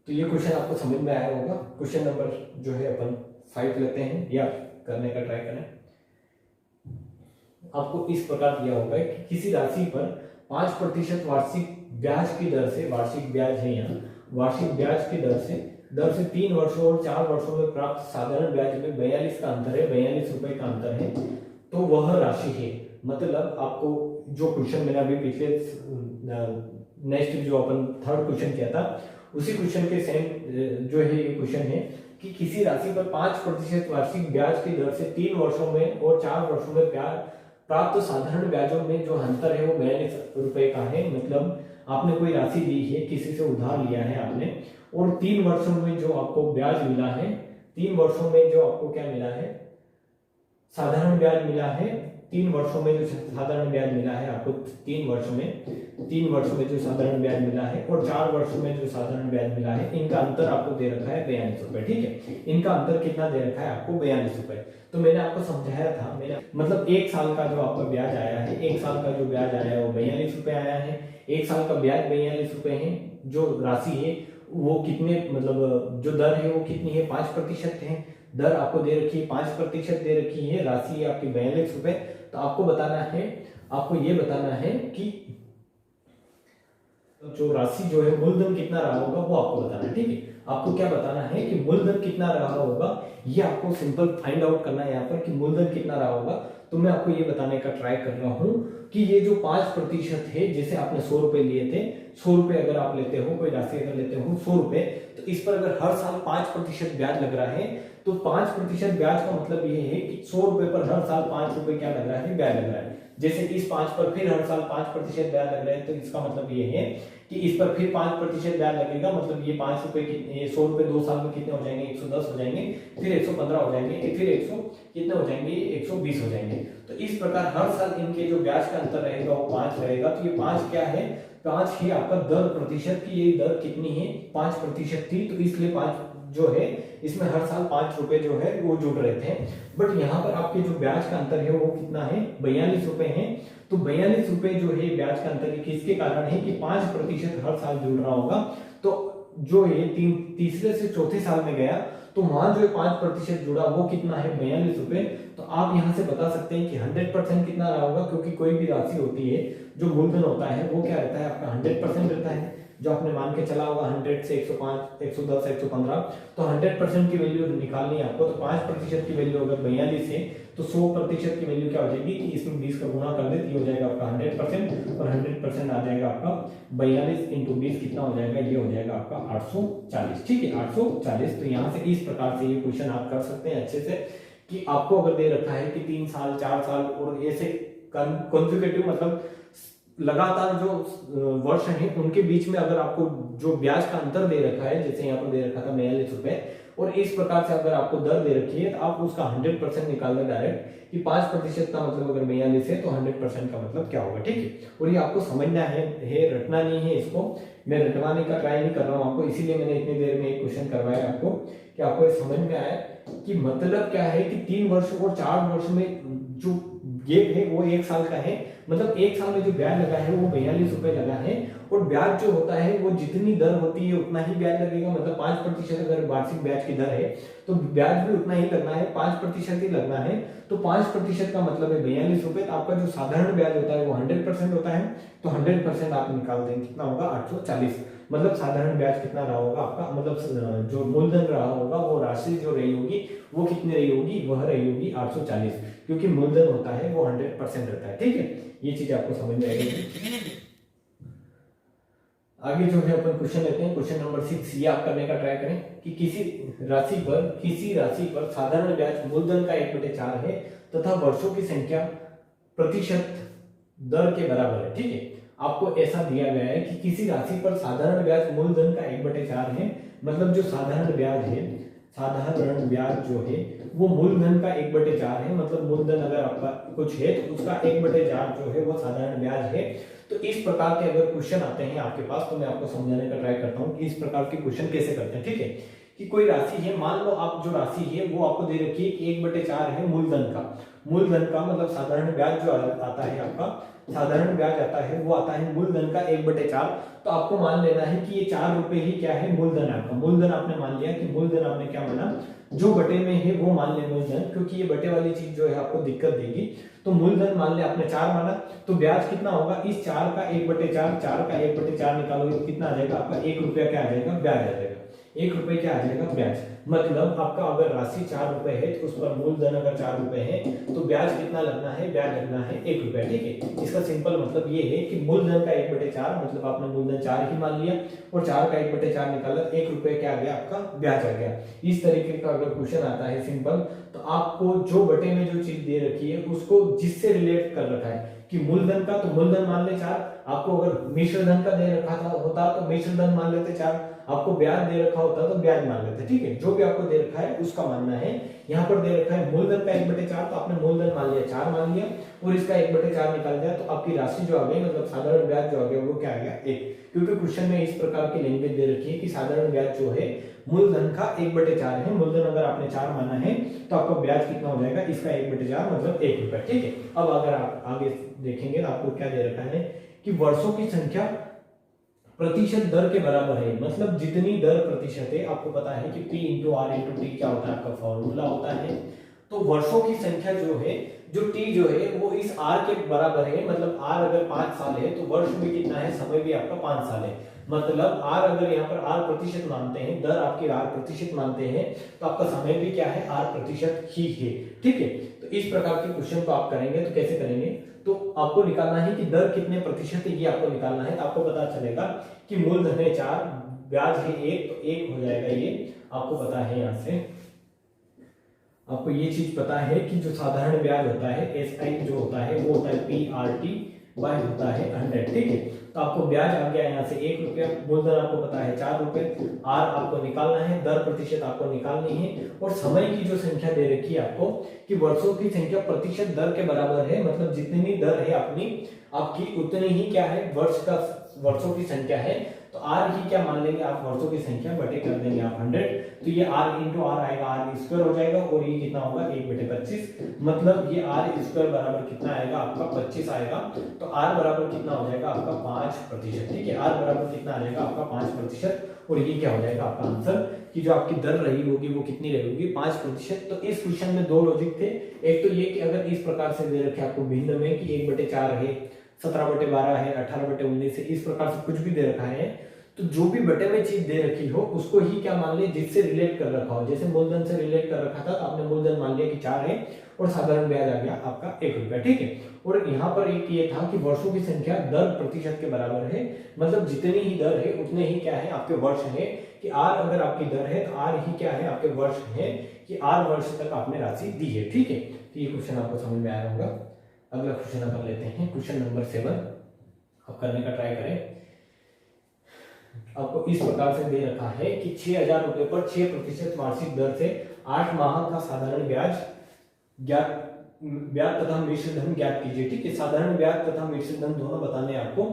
तो ये क्वेश्चन आपको समझ में आया होगा। क्वेश्चन नंबर जो है अपन 5 लेते हैं, या करने का ट्राई करें। आपको इस प्रकार दिया होगा कि किसी राशि पर 5% वार्षिक ब्याज की दर से, वार्षिक ब्याज है यहाँ, वार्षिक ब्याज की दर से 3 वर्षों और 4 वर्षों में प्राप्त साधारण ब्याज में 42 का अंतर है, 42 रुपए का अंतर है, तो वह राशि है। मतलब आपको जो क्वेश्चन मैंने अभी पिछले नेक्स्ट जो अपन थर्ड क्वेश्चन किया था, उसी क्वेश्चन के सेम जो है ये क्वेश्चन है कि किसी राशि पर 5% वार्षिक ब्याज की दर से 3 वर्षों में और 4 वर्षों में प्राप्त साधारण ब्याजों में जो अंतर है वो 42 रुपए का है। मतलब आपने कोई राशि ली है, किसी से उधार लिया है आपने, और 3 वर्षों में जो आपको ब्याज मिला है, 3 वर्षों में जो आपको क्या मिला है, साधारण ब्याज मिला है 3 वर्षों में जो साधारण ब्याज मिला है आपको, 3 वर्षों में जो साधारण ब्याज मिला है और 4 वर्षों में जो साधारण ब्याज मिला है, इनका अंतर आपको दे रखा है 42 रुपए। ठीक है, इनका अंतर कितना दे रखा है आपको? 42 रुपए। तो मैंने आपको समझाया था, मतलब 1 साल का जो आपका ब्याज आया है, 1 साल का जो ब्याज आया है वो 42 रुपए आया है। 1 साल का ब्याज 42 रुपए है। जो राशि है वो कितने, मतलब जो दर है वो कितनी है? 5% है। दर आपको दे रखी है 5% दे रखी है, राशि है आपकी 42 रुपए। तो आपको बताना है, आपको ये बताना है कि जो राशि जो है मूलधन कितना रहा होगा वो आपको बताना है। ठीक है, आपको क्या बताना है कि मूलधन कितना रहा होगा, ये आपको सिंपल फाइंड आउट करना है यहाँ पर कि मूलधन कितना रहा होगा। तो मैं आपको ये बताने का ट्राई कर रहा हूँ कि ये जो 5% है, जैसे आपने 100 रुपए लिए थे, 100 रुपए अगर आप लेते हो, कोई राशि अगर लेते हो 100 रुपए, तो इस पर अगर हर साल 5% ब्याज लग रहा है, तो 5% ब्याज का मतलब ये है कि 100 रुपए पर हर साल 5 रुपए क्या लग रहा है? ब्याज लग रहा है। जैसे इस 5 पर फिर हर साल 5% ब्याज लग रहा है, तो इसका मतलब ये है कि इस पर फिर 5% ब्याज लगेगा। मतलब ये 5 रुपए कितने, 100 रुपए 2 साल में कितने हो जाएंगे? 110 हो जाएंगे, फिर 115 हो जाएंगे, फिर 100 कितने हो जाएंगे? 120 हो जाएंगे। तो इस प्रकार हर साल इनके जो ब्याज का अंतर रहेगा वो 5 रहेगा। तो ये 5 क्या है? 5 ही आपका दर प्रतिशत की, ये दर कितनी है? 5% थी, तो इसलिए 5 जो है इसमें हर साल 5 रुपए जो है वो जुड़ रहे थे। बट यहाँ पर आपके जो ब्याज का अंतर है वो कितना है? 42 रुपए है। तो 42 रुपए जो है ब्याज का अंतर किसके कारण है? कि 5% हर साल जुड़ रहा होगा। तो जो ये तीसरे से चौथे साल में गया, तो वहां जो 5% जुड़ा वो कितना है? 42 रुपए। तो आप यहां से बता सकते हैं कि 100% कितना रहा होगा, क्योंकि कोई भी राशि होती है जो मूलधन होता है वो क्या रहता है? आपका 100% रहता है। जो आपने मान के चला होगा 100 से 105, 110, 115, तो 100% की वैल्यू निकालनी है आपको। तो 5% की वैल्यू अगर 42 है, तो 100% की वैल्यू क्या हो जाएगी कि इसमें 20 का गुणा कर देते, हो जाएगा आपका 100%, और 100% आ जाएगा आपका 42 इंटू 20 कितना हो जाएगा? ये हो जाएगा आपका 840। ठीक है, 840। तो यहाँ से इस प्रकार से ये क्वेश्चन आप कर सकते हैं अच्छे से, कि आपको अगर दे रखा है कि 3 साल 4 साल और ऐसे कंसेक्यूटिव, मतलब लगातार जो वर्ष हैं उनके बीच में अगर आपको जो ब्याज का अंतर दे रखा है, जैसे यहाँ पर दे रखा था 42 रुपए, और इस प्रकार से अगर आपको दर दे रखी है, तो आप उसका 100% निकाल दें डायरेक्ट, कि 5% का मतलब अगर 42 है तो 100% का मतलब क्या होगा। ठीक है, और ये आपको समझना है, रटना नहीं है इसको। मैं रटवाने का ट्राई नहीं कर रहा हूँ आपको, इसीलिए मैंने इतनी देर में एक क्वेश्चन करवाया आपको, कि आपको ये समझ में आया कि मतलब क्या है कि 3 वर्ष और 4 वर्ष में जो गेप है वो 1 साल का है। मतलब 1 साल में जो ब्याज लगा है वो 42 रुपए लगा है, और ब्याज जो होता है वो जितनी दर होती है उतना ही ब्याज लगेगा। मतलब 5% अगर वार्षिक ब्याज की दर है तो ब्याज भी उतना ही लगना है, 5% ही लगना है। तो 5% का मतलब है 42 रुपए। तो आपका जो साधारण ब्याज होता है वो 100% होता है, तो 100% आप निकाल देंगे, कितना होगा? 840। मतलब साधारण ब्याज कितना रहा होगा आपका, मतलब जो मूलधन रहा होगा वो राशि जो रही होगी वो कितनी रही होगी? वह रही होगी 840, क्योंकि मूलधन होता है वो 100% रहता है। ठीक है, ये चीज आपको समझ में आएगी। आगे जो है अपन क्वेश्चन लेते हैं, क्वेश्चन नंबर 6। ये आप करने का ट्राई करें कि किसी राशि पर साधारण ब्याज मूलधन का 1/4 है तथा वर्षों की संख्या प्रतिशत दर के बराबर है। ठीक है, आपको ऐसा दिया गया है कि किसी राशि पर साधारण ब्याज मूलधन का 1/4 है। मतलब जो साधारण ब्याज जो है वो मूलधन का 1/4 है। मतलब मूलधन अगर आपका कुछ है तो उसका 1/4 जो है वो साधारण ब्याज है। तो इस प्रकार के अगर क्वेश्चन आते हैं आपके पास, तो मैं आपको समझाने का ट्राई करता हूँ कि इस प्रकार के क्वेश्चन कैसे करते हैं। ठीक है, कि कोई राशि है, मान लो आप जो राशि है वो आपको दे रखी है कि 1/4 है मूलधन का मतलब साधारण ब्याज जो आता है आपका, साधारण ब्याज आता है वो आता है मूलधन का 1/4। तो आपको मान लेना है कि ये 4 रुपए ही क्या है? मूलधन आपका। मूलधन आपने मान लिया कि मूलधन आपने क्या माना? जो बटे में है वो मान ले मूलधन, क्योंकि ये बटे वाली चीज जो है आपको दिक्कत देगी। तो मूलधन मान ले आपने 4 माना, तो ब्याज कितना होगा? इस 4 का 1/4, 4 का 1/4 निकालोगे तो कितना आ जाएगा आपका? 1 रुपया क्या आ जाएगा? ब्याज आ जाएगा। 1 रुपए क्या आ जाएगा? ब्याज। मतलब आपका अगर राशि 4 रुपए है तो उस पर मूलधन अगर 4 रुपए है तो ब्याज कितना लगना है? ब्याज लगना है 1 रुपया। ठीक है, इसका सिंपल मतलब ये है कि मूलधन का 1/4, मतलब आपने मूलधन 4 ही मान लिया और 4 का 1/4 निकाला, 1 रुपये क्या आ गया? आपका ब्याज आ गया। इस तरीके का अगर क्वेश्चन आता है सिंपल, तो आपको जो बटे में जो चीज दे रखी है उसको जिससे रिलेट कर रखा है कि मूलधन का, तो मूलधन मान ले 4, आपको अगर मिश्र धन का दे रखा था होता तो मिश्र धन मान लेते 4, आपको ब्याज दे रखा होता तो ब्याज मान लेते, ठीक है। जो भी आपको दे रखा है उसका मानना है। यहाँ पर दे रखा है मूलधन का 1/4, तो आपने मूलधन मान लिया 4 मान लिया और इसका 1/4 निकाल दिया, तो आपकी राशि जो आ गई मतलब साधारण ब्याज जो आ गया वो क्या आ गया 1। क्योंकि क्वेश्चन में इस प्रकार की लैंग्वेज दे रखी है कि साधारण ब्याज जो है मूलधन का 1/4 है। मूलधन अगर आपने 4 माना है तो आपका ब्याज कितना हो जाएगा, इसका 1/4 मतलब 1 रुपया, ठीक है। अब अगर आप आगे देखेंगे तो आपको क्या दे रखा है कि वर्षों की संख्या प्रतिशत दर के बराबर है, मतलब जितनी दर प्रतिशत है, आपको पता है कि P into R into T क्या होता है, आपका फॉर्मूला होता है। तो वर्षों की संख्या जो है, जो T जो है वो इस R के बराबर है, मतलब R अगर 5 साल है तो वर्ष में कितना है, समय भी आपका 5 साल है। मतलब R अगर यहाँ पर R प्रतिशत मानते हैं, दर आपकी R प्रतिशत मानते हैं, तो आपका समय भी क्या है, R प्रतिशत ही है, ठीक है। तो इस प्रकार के क्वेश्चन को आप करेंगे तो कैसे करेंगे, तो आपको निकालना है कि दर कितने प्रतिशत है, ये आपको निकालना है। तो आपको पता चलेगा कि मूलधन है 4, ब्याज है 1, तो 1 हो जाएगा, ये आपको पता है। यहाँ से आपको ये चीज पता है कि जो साधारण ब्याज होता है SI जो होता है वो होता है PRT बाय होता है 100, ठीक है। तो आपको ब्याज आ गया यहाँ से 1 रुपया, मूलधन आपको पता है 4 रुपए, R आपको निकालना है, दर प्रतिशत आपको निकालनी है, और समय की जो संख्या दे रखी है आपको कि वर्षों की संख्या प्रतिशत दर के बराबर है, मतलब जितनी दर है अपनी आपकी उतनी ही क्या है वर्षों की संख्या है। तो R ही क्या मान लेंगे आप, वर्षों की संख्या बटे कर देंगे आप 100, तो ये R इंटू आर आएगा, R स्क्वायर हो जाएगा, और ये कितना होगा 1/25, मतलब ये R स्क्वायर बराबर कितना आएगा आपका 25 आएगा। तो R बराबर कितना हो जाएगा आपका 5%, ठीक है। R बराबर कितना आ जाएगा आपका 5%, और ये क्या हो जाएगा आपका आंसर कि जो आपकी दर रही होगी वो कितनी रहेगी 5%। तो इस क्वेश्चन में 2 लॉजिक थे, एक तो ये कि अगर इस प्रकार से दे रखे आपको भिन्न में कि 1/4 है, 17/12 है, 18/19 है, इस प्रकार से कुछ भी दे रखा है, तो जो भी बटे में चीज दे रखी हो उसको ही क्या मान ले, जिससे रिलेट कर रखा हो। जैसे मूलधन से रिलेट कर रखा था तो आपने मूलधन मान लिया कि 4 है और साधारण ब्याज आ गया आपका 1 रुपया, ठीक है। और यहाँ पर एक ये था कि वर्षों की संख्या दर प्रतिशत के बराबर है, मतलब जितनी ही दर है उतने ही क्या है आपके वर्ष है, कि R अगर आपकी दर है तो R ही क्या है आपके वर्ष है, कि R वर्ष तक आपने राशि दी है, ठीक है। तो ये क्वेश्चन आपको समझ में आया होगा। अगला क्वेश्चन अपन लेते हैं, क्वेश्चन नंबर 7 आप करने का ट्राई करें। आपको इस प्रकार से दे रखा है कि 6,000 रुपए पर 6% वार्षिक दर से 8 माह का साधारण ब्याज तथा मिश्र धन ज्ञात कीजिए, ठीक है। साधारण ब्याज तथा मिश्र धन दोनों बताने आपको,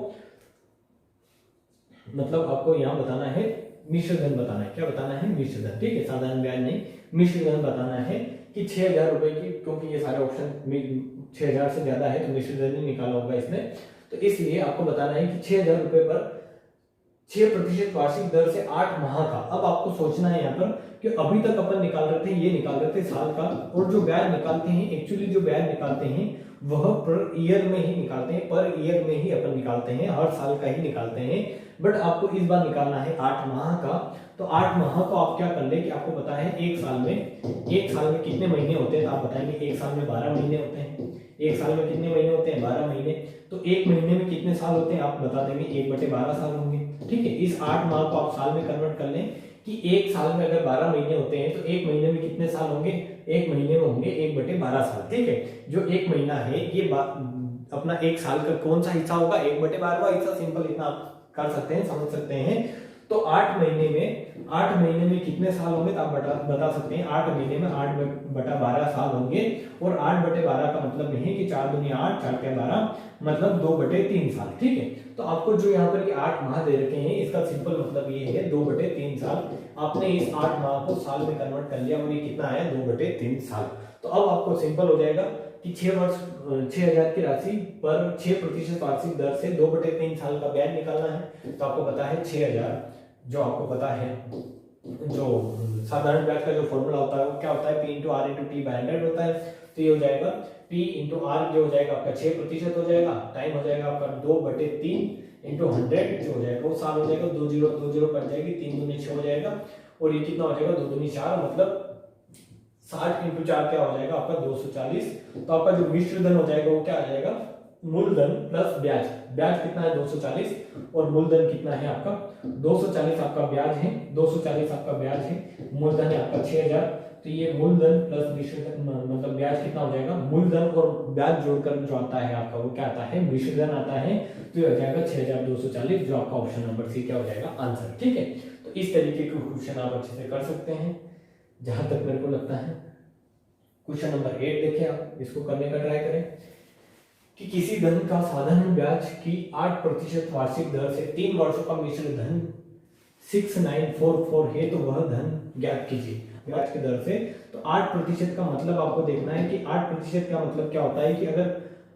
मतलब आपको यहाँ बताना है मिश्र धन बताना है, क्या बताना है मिश्र धन, ठीक है। साधारण ब्याज नहीं, मिश्र धन बताना है कि 6,000 रुपए की, क्योंकि ये सारे ऑप्शन 6,000 से ज्यादा है तो मिश्र धन ही निकाला होगा इसमें, तो इसलिए आपको बताना है कि 6,000 रुपए पर 6% वार्षिक दर से 8 माह का। अब आपको सोचना है यहाँ पर कि अभी तक अपन निकाल रहे थे, ये निकाल रहे थे साल का, और जो ब्याज निकालते हैं एक्चुअली जो ब्याज निकालते हैं वह पर ईयर में ही निकालते हैं, पर ईयर में ही अपन निकालते हैं, हर साल का ही निकालते हैं। बट आपको इस बार निकालना है 8 माह का। तो 8 माह को आप क्या कर ले कि आपको पता है एक साल में कितने महीने होते हैं, तो आप बताएंगे एक साल में 12 महीने होते हैं। एक साल में कितने महीने होते हैं 12 महीने, तो एक महीने में कितने साल होते हैं आप बता देंगे 1/12 साल होंगे, ठीक है। इस 8 माह को आप साल में कन्वर्ट कर लें कि एक साल में अगर 12 महीने होते हैं तो एक महीने में कितने साल होंगे, एक महीने में होंगे 1/12 साल, ठीक है। जो एक महीना है ये अपना एक साल का कौन सा हिस्सा होगा, 1/12वां हिस्सा, सिंपल इतना आप कर सकते हैं, समझ सकते हैं। तो 8 महीने में कितने साल होंगे तो आप बता सकते हैं 8 महीने में 8/12 साल होंगे, और 8/12 का मतलब नहीं है कि 4 दूनी 8 4 के 12, मतलब 2/3 साल, ठीक है। तो आपको जो यहाँ पर 8 माह दे रखे हैं इसका सिंपल मतलब ये है 2/3 साल। आपने इस 8 माह को साल में कन्वर्ट कर लिया और ये कितना आया 2/3 साल। तो अब आपको सिंपल हो जाएगा कि 6,000 की राशि पर 6% वार्षिक दर से 2/3 साल का ब्याज निकालना है। तो आपको पता है 6,000, जो आपको पता है जो साधारण ब्याज का जो फॉर्मूला होता है वो क्या होता है, P into R into T by 100 होता है। तो ये हो जाएगा P इंटू आर जो हो जाएगा आपका 6% हो जाएगा, टाइम हो जाएगा आपका 2/3 इंटू 100 जो हो जाएगा वो साल हो जाएगा, 2 0 कट जाएगी, 3 दूनी 6 हो जाएगा, और ये कितना हो जाएगा 2 दूनी 4, मतलब 60 इंटू 4 क्या हो जाएगा आपका 240। तो आपका जो मिश्र धन हो जाएगा वो क्या आ जाएगा, मूलधन प्लस ब्याज। ब्याज कितना है 240 और मूलधन कितना है आपका 240, आपका ब्याज है 240 आपका ब्याज है, मूलधन है आपका 6,000। तो तो ये मूलधन प्लस मिश्रधन मतलब ब्याज कितना हो जाएगा, मूलधन और ब्याज जोड़कर जो आता है आपका वो क्या आता है, मिश्रधन आता है। तो ये हो जाएगा 6240, जो आपका ऑप्शन नंबर सी क्या हो जाएगा आंसर। ठीक है, तो इस तरीके के क्वेश्चन आप अच्छे से कर सकते हैं जहां तक मेरे को लगता है। क्वेश्चन नंबर 8 देखिए, आप इसको करने का ट्राई करें कि किसी धन का साधारण ब्याज की 8% वार्षिक दर से 3 वर्षों का मिश्र धन 6944 है, तो वह धन ज्ञात कीजिए ब्याज की दर से। तो 8% का मतलब आपको देखना है कि 8% का मतलब क्या होता है कि अगर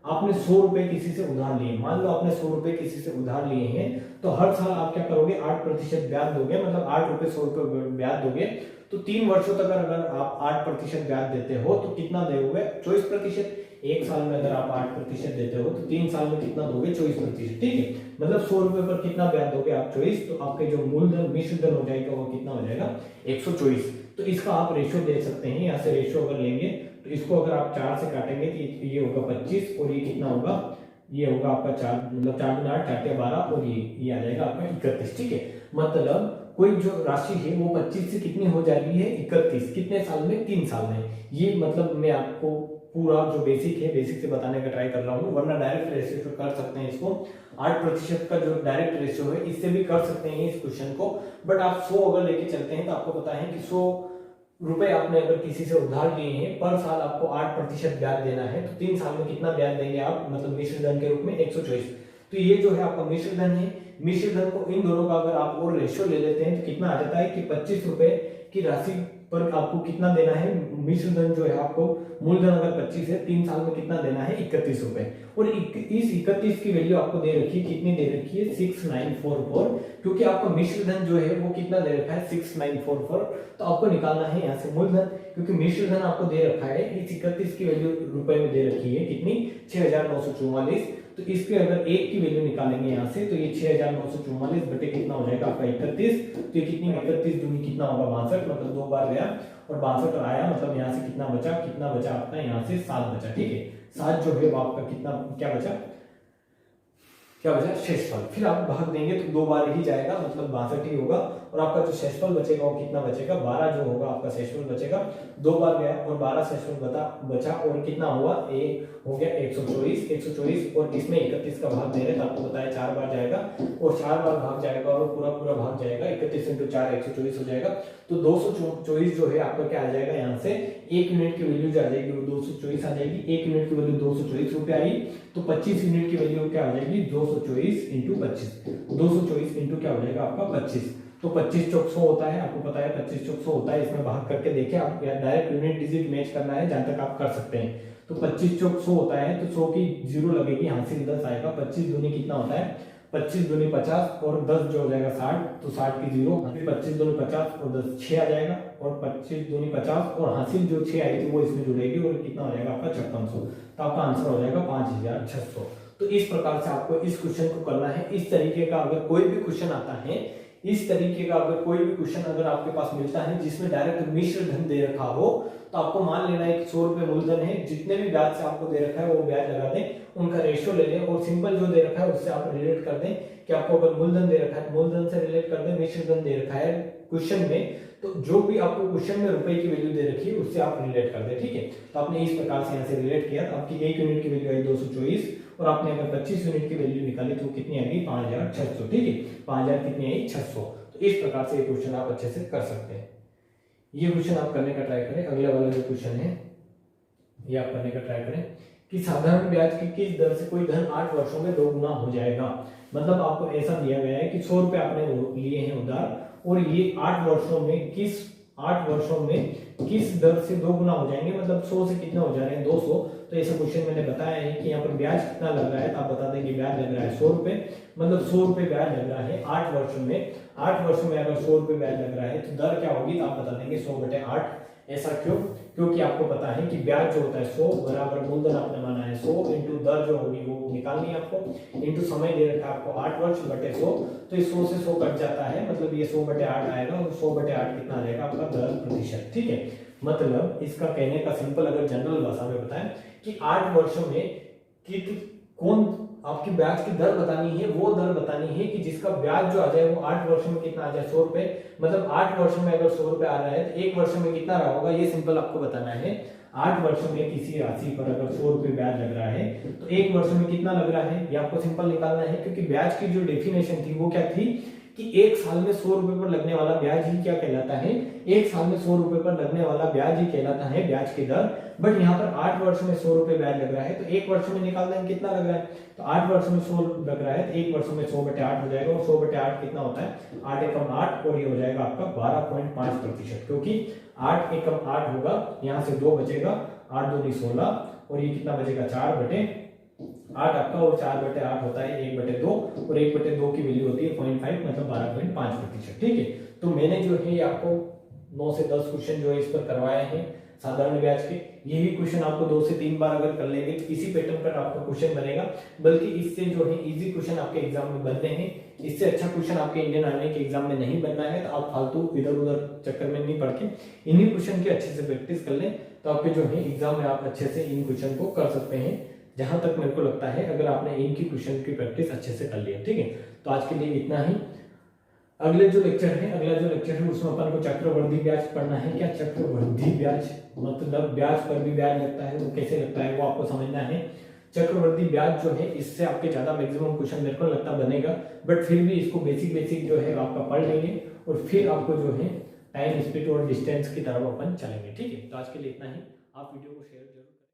आपने 100 रुपए किसी से उधार लिए, मान लो आपने 100 रुपए किसी से उधार लिए हैं, तो हर साल आप क्या करोगे, 8% ब्याज दोगे, मतलब 8 रुपए 100 रुपए ब्याज दोगे। तो 3 वर्षों तक अगर आप 8% ब्याज देते हो तो कितना दोगे, 24%। एक साल में अगर आप 8% देते हो तो 3 साल में कितना दोगे, 24%। ठीक है, मतलब 100 रुपए पर कितना ब्याज दोगे आप, 24। तो आपके जो मूलधन मिश्रधन हो जाएगा वो कितना हो जाएगा, 124। तो इसका आप रेशो दे सकते हैं, यहाँ से रेशो अगर लेंगे तो इसको अगर आप 4 से काटेंगे तो ये होगा 25 और ये कितना होगा, ये होगा आपका 4 मतलब 4 गुना 8 4 12 और ये आ जाएगा आपका 31। ठीक है, मतलब कोई जो राशि है वो 25 से कितनी हो जा रही है, 31। कितने साल में, 3 साल में। ये मतलब मैं आपको पूरा जो बेसिक है बेसिक से बताने का ट्राई कर रहा हूँ, वरना डायरेक्ट रेशियो कर सकते हैं इसको। 8% का जो डायरेक्ट रेशियो है इससे भी कर सकते हैं इस क्वेश्चन को, बट आप 100 अगर लेके चलते हैं तो आपको पता है कि 100 रुपए आपने अगर किसी से उधार लिए हैं, पर साल आपको 8% ब्याज देना है, तो 3 साल में कितना ब्याज देंगे आप, मतलब मिश्रधन के रूप में 124। तो ये जो है आपका मिश्रधन है। मिश्रधन को इन दोनों का अगर आप और रेशियो ले लेते हैं तो कितना आ जाता है कि 25 रुपए की राशि पर आपको कितना देना है, मिश्रधन जो है आपको मूलधन अगर 25 है, 3 साल में कितना देना है, 31 रुपए। और इस 31 की वैल्यू आपको दे रखी है, कितनी दे रखी है, 6944, क्योंकि आपका मिश्रधन जो है वो कितना दे रखा है, 6944। तो आपको निकालना है यहाँ से मूलधन, क्योंकि मिश्रधन आपको दे रखा है, इस 31 की वैल्यू रुपए में दे रखी है कितनी, 6944। तो इसके अगर एक की वैल्यू निकालेंगे यहाँ से तो ये 6944 बटे कितना हो जाएगा आपका 31। तो ये कितनी, 31 दूनी कितना होगा 62, मतलब 2 बार गया और 62 आया, मतलब यहाँ से कितना बचा आपका, यहाँ से 7 बचा। ठीक है, 7 जो है वो आपका कितना क्या बचा शेषफल। फिर आप भाग देंगे तो 2 बार ही जाएगा, मतलब 62 ही होगा। और आपका जो शेषफल बचेगा वो कितना बचेगा, 12 जो होगा आपका शेषफल बचेगा। 2 बार गया और 12 शेषफल बचा और कितना हुआ, ए हो गया 124 और इसमें 31 का भाग दे रहे तो आपको बताया 4 बार जाएगा और 4 बार भाग जाएगा और पूरा भाग जाएगा, 31 × 4 124 हो जाएगा। तो 224 जो है आपका क्या आ जाएगा, यहाँ से 1 यूनिट की वैल्यू जो आ जाएगी वो 224 आ जाएगी। 1 यूनिट की वैल्यू 224 रुपए आई, तो 25 यूनिट की वैल्यू क्या आ जाएगी, 224 × 25। 224 इंटू क्या हो जाएगा आपका 25। तो 25 चौक 100 होता है, आपको पता है 25 चौक 100 होता है। इसमें भाग करके देखिए आप, डायरेक्ट यूनिट डिजिट मैच करना है जहां तक आप कर सकते हैं। तो 25 चौक 100 होता है, तो 100 की 0 लगेगी, यहाँ से 10 आएगा। 25 दूनी कितना होता है, 25 दूनी 50 और 10 जो हो जाएगा 60, तो 60 की 0, 25 दूनी 50 और 10 6 आ जाएगा और 25 दूनी 50 और हासिल जो 6 आई थी वो इसमें जुड़ेगी और कितना हो जाएगा आपका 5600। तो आपका आंसर हो जाएगा 5600। तो इस प्रकार से आपको इस क्वेश्चन को करना है। इस तरीके का अगर कोई भी क्वेश्चन आता है, इस तरीके का अगर कोई भी क्वेश्चन अगर आपके पास मिलता है जिसमें डायरेक्ट मिश्र धन दे रखा हो, तो आपको मान लेना है कि 100 रुपए मूलधन है, जितने भी ब्याज से आपको दे रखा है वो ब्याज लगा दें, उनका रेशियो ले लें और सिंपल जो दे रखा है उससे आप रिलेट कर दें कि आपको अगर मूलधन दे रखा है मूलधन से रिलेट कर दें, मिश्र धन दे रखा है क्वेश्चन में, तो जो भी आपको क्वेश्चन में रुपए की वैल्यू दे रखी है उससे आप रिलेट कर दें। ठीक है, तो आपने इस प्रकार से यहाँ से रिलेट किया तो आपकी 1 यूनिट की वैल्यू आई 224 और आपने अगर 25 यूनिट की वैल्यू निकाली तो कितनी आ गई 5600। ठीक है, 5000 कितनी आई 600। तो इस प्रकार से ये क्वेश्चन आप अच्छे से कर सकते हैं। ये क्वेश्चन आप करने का ट्राई करें। अगला वाला जो क्वेश्चन है ये आप करने का ट्राई करें कि साधारण ब्याज की किस दर से कोई धन 8 वर्षों में 2 गुना हो जाएगा। मतलब आपको ऐसा दिया गया है कि 100 रुपए आपने लिए हैं उधार और ये 8 वर्षों में किस दर से 2 गुना हो जाएंगे, मतलब 100 से कितना हो जा रहे हैं 200। तो ऐसा क्वेश्चन मैंने बताया है कि यहाँ पर ब्याज कितना लग रहा है, तो आप बता दें कि ब्याज लग रहा है 100 रुपए, मतलब 100 रुपए ब्याज लग रहा है 8 वर्षों में। 8 वर्षों में अगर 100 रुपए ब्याज लग रहा है तो दर क्या होगी, तो आप बता देंगे 100/8। ऐसा क्यों, क्योंकि आपको पता है कि ब्याज जो होता है 100 बराबर मूलधन आपने माना है 100 इंटू दर जो होगी वो निकालनी है आपको, इंटू समय दे रखा है आपको 8 वर्ष बटे 100। तो इस 100 से 100 कट जाता है, मतलब ये 100/8 आएगा और 100/8 कितना आ जाएगा आपका दर प्रतिशत। ठीक है, मतलब इसका कहने का सिंपल अगर जनरल भाषा में बताएं कि 8 वर्षों में कौन आपकी ब्याज की दर बतानी है, वो दर बतानी है कि जिसका ब्याज जो आ जाए वो 8 वर्ष में कितना आ जाए, 100 रुपए। मतलब 8 वर्ष में अगर 100 रुपए आ रहा है तो 1 वर्ष में कितना रहा होगा, ये सिंपल आपको बताना है। 8 वर्ष में किसी राशि पर अगर 100 रुपए ब्याज लग रहा है तो 1 वर्ष में कितना लग रहा है, ये आपको सिंपल निकालना है। क्योंकि ब्याज की जो डेफिनेशन थी वो क्या थी कि 1 साल में 100 रुपए पर लगने वाला ब्याज ही क्या कहलाता है, 1 साल में 100 रुपए पर लगने वाला ब्याज ही कहलाता है ब्याज की दर। बट यहाँ पर 8 वर्ष में 100 रुपए ब्याज लग रहा है तो 1 वर्ष में निकालना है कितना लग रहा है, तो 8 वर्ष में 100 लग रहा है तो 1 वर्ष में 100/8 हो जाएगा। और 100/8 कितना होता है, 8 एकम 8, और ये हो जाएगा आपका 12.5%। क्योंकि 8 एकम 8 होगा, यहाँ से 2 बचेगा, 8 दूनी 16, और ये कितना बचेगा 4/8 आपका, और 4/8 होता है 1/2, और 1/2 की वैल्यू होती है 0.5, मतलब 12.5%। ठीक है, तो मैंने जो है आपको 9 से 10 क्वेश्चन जो है इस पर करवाए हैं साधारण ब्याज के। यही क्वेश्चन आपको 2 से 3 बार अगर कर लेंगे तो इसी पैटर्न पर आपका क्वेश्चन बनेगा, बल्कि इससे जो है इजी क्वेश्चन आपके एग्जाम में बनते हैं। इससे अच्छा क्वेश्चन आपके इंडियन आर्मी के एग्जाम में नहीं बनना है, तो आप फालतू इधर उधर चक्कर में नहीं पड़ के इन्हीं क्वेश्चन की अच्छे से प्रैक्टिस कर लें, तो आपके जो है एग्जाम में आप अच्छे से इन क्वेश्चन को कर सकते हैं। जहां तक मेरे को लगता है अगर आपने इनकी क्वेश्चन की प्रैक्टिस अच्छे से कर ली है। ठीक है, तो आज के लिए इतना ही। अगला जो लेक्चर है उसमें अपन को चक्रवृद्धि ब्याज पढ़ना है। क्या चक्रवृद्धि ब्याज मतलब ब्याज पर भी ब्याज लगता है, वो कैसे लगता है वो आपको समझना है। चक्रवृद्धि ब्याज जो है इससे आपके ज्यादा मैक्सिमम क्वेश्चन मेरे को लगता बनेगा, बट फिर भी इसको बेसिक जो है आपका पढ़ लेंगे, और फिर आपको जो है टाइम, स्पीड और डिस्टेंस की तरफ अपन चलेंगे। ठीक है, तो आज के लिए इतना ही। आप वीडियो को शेयर जरूर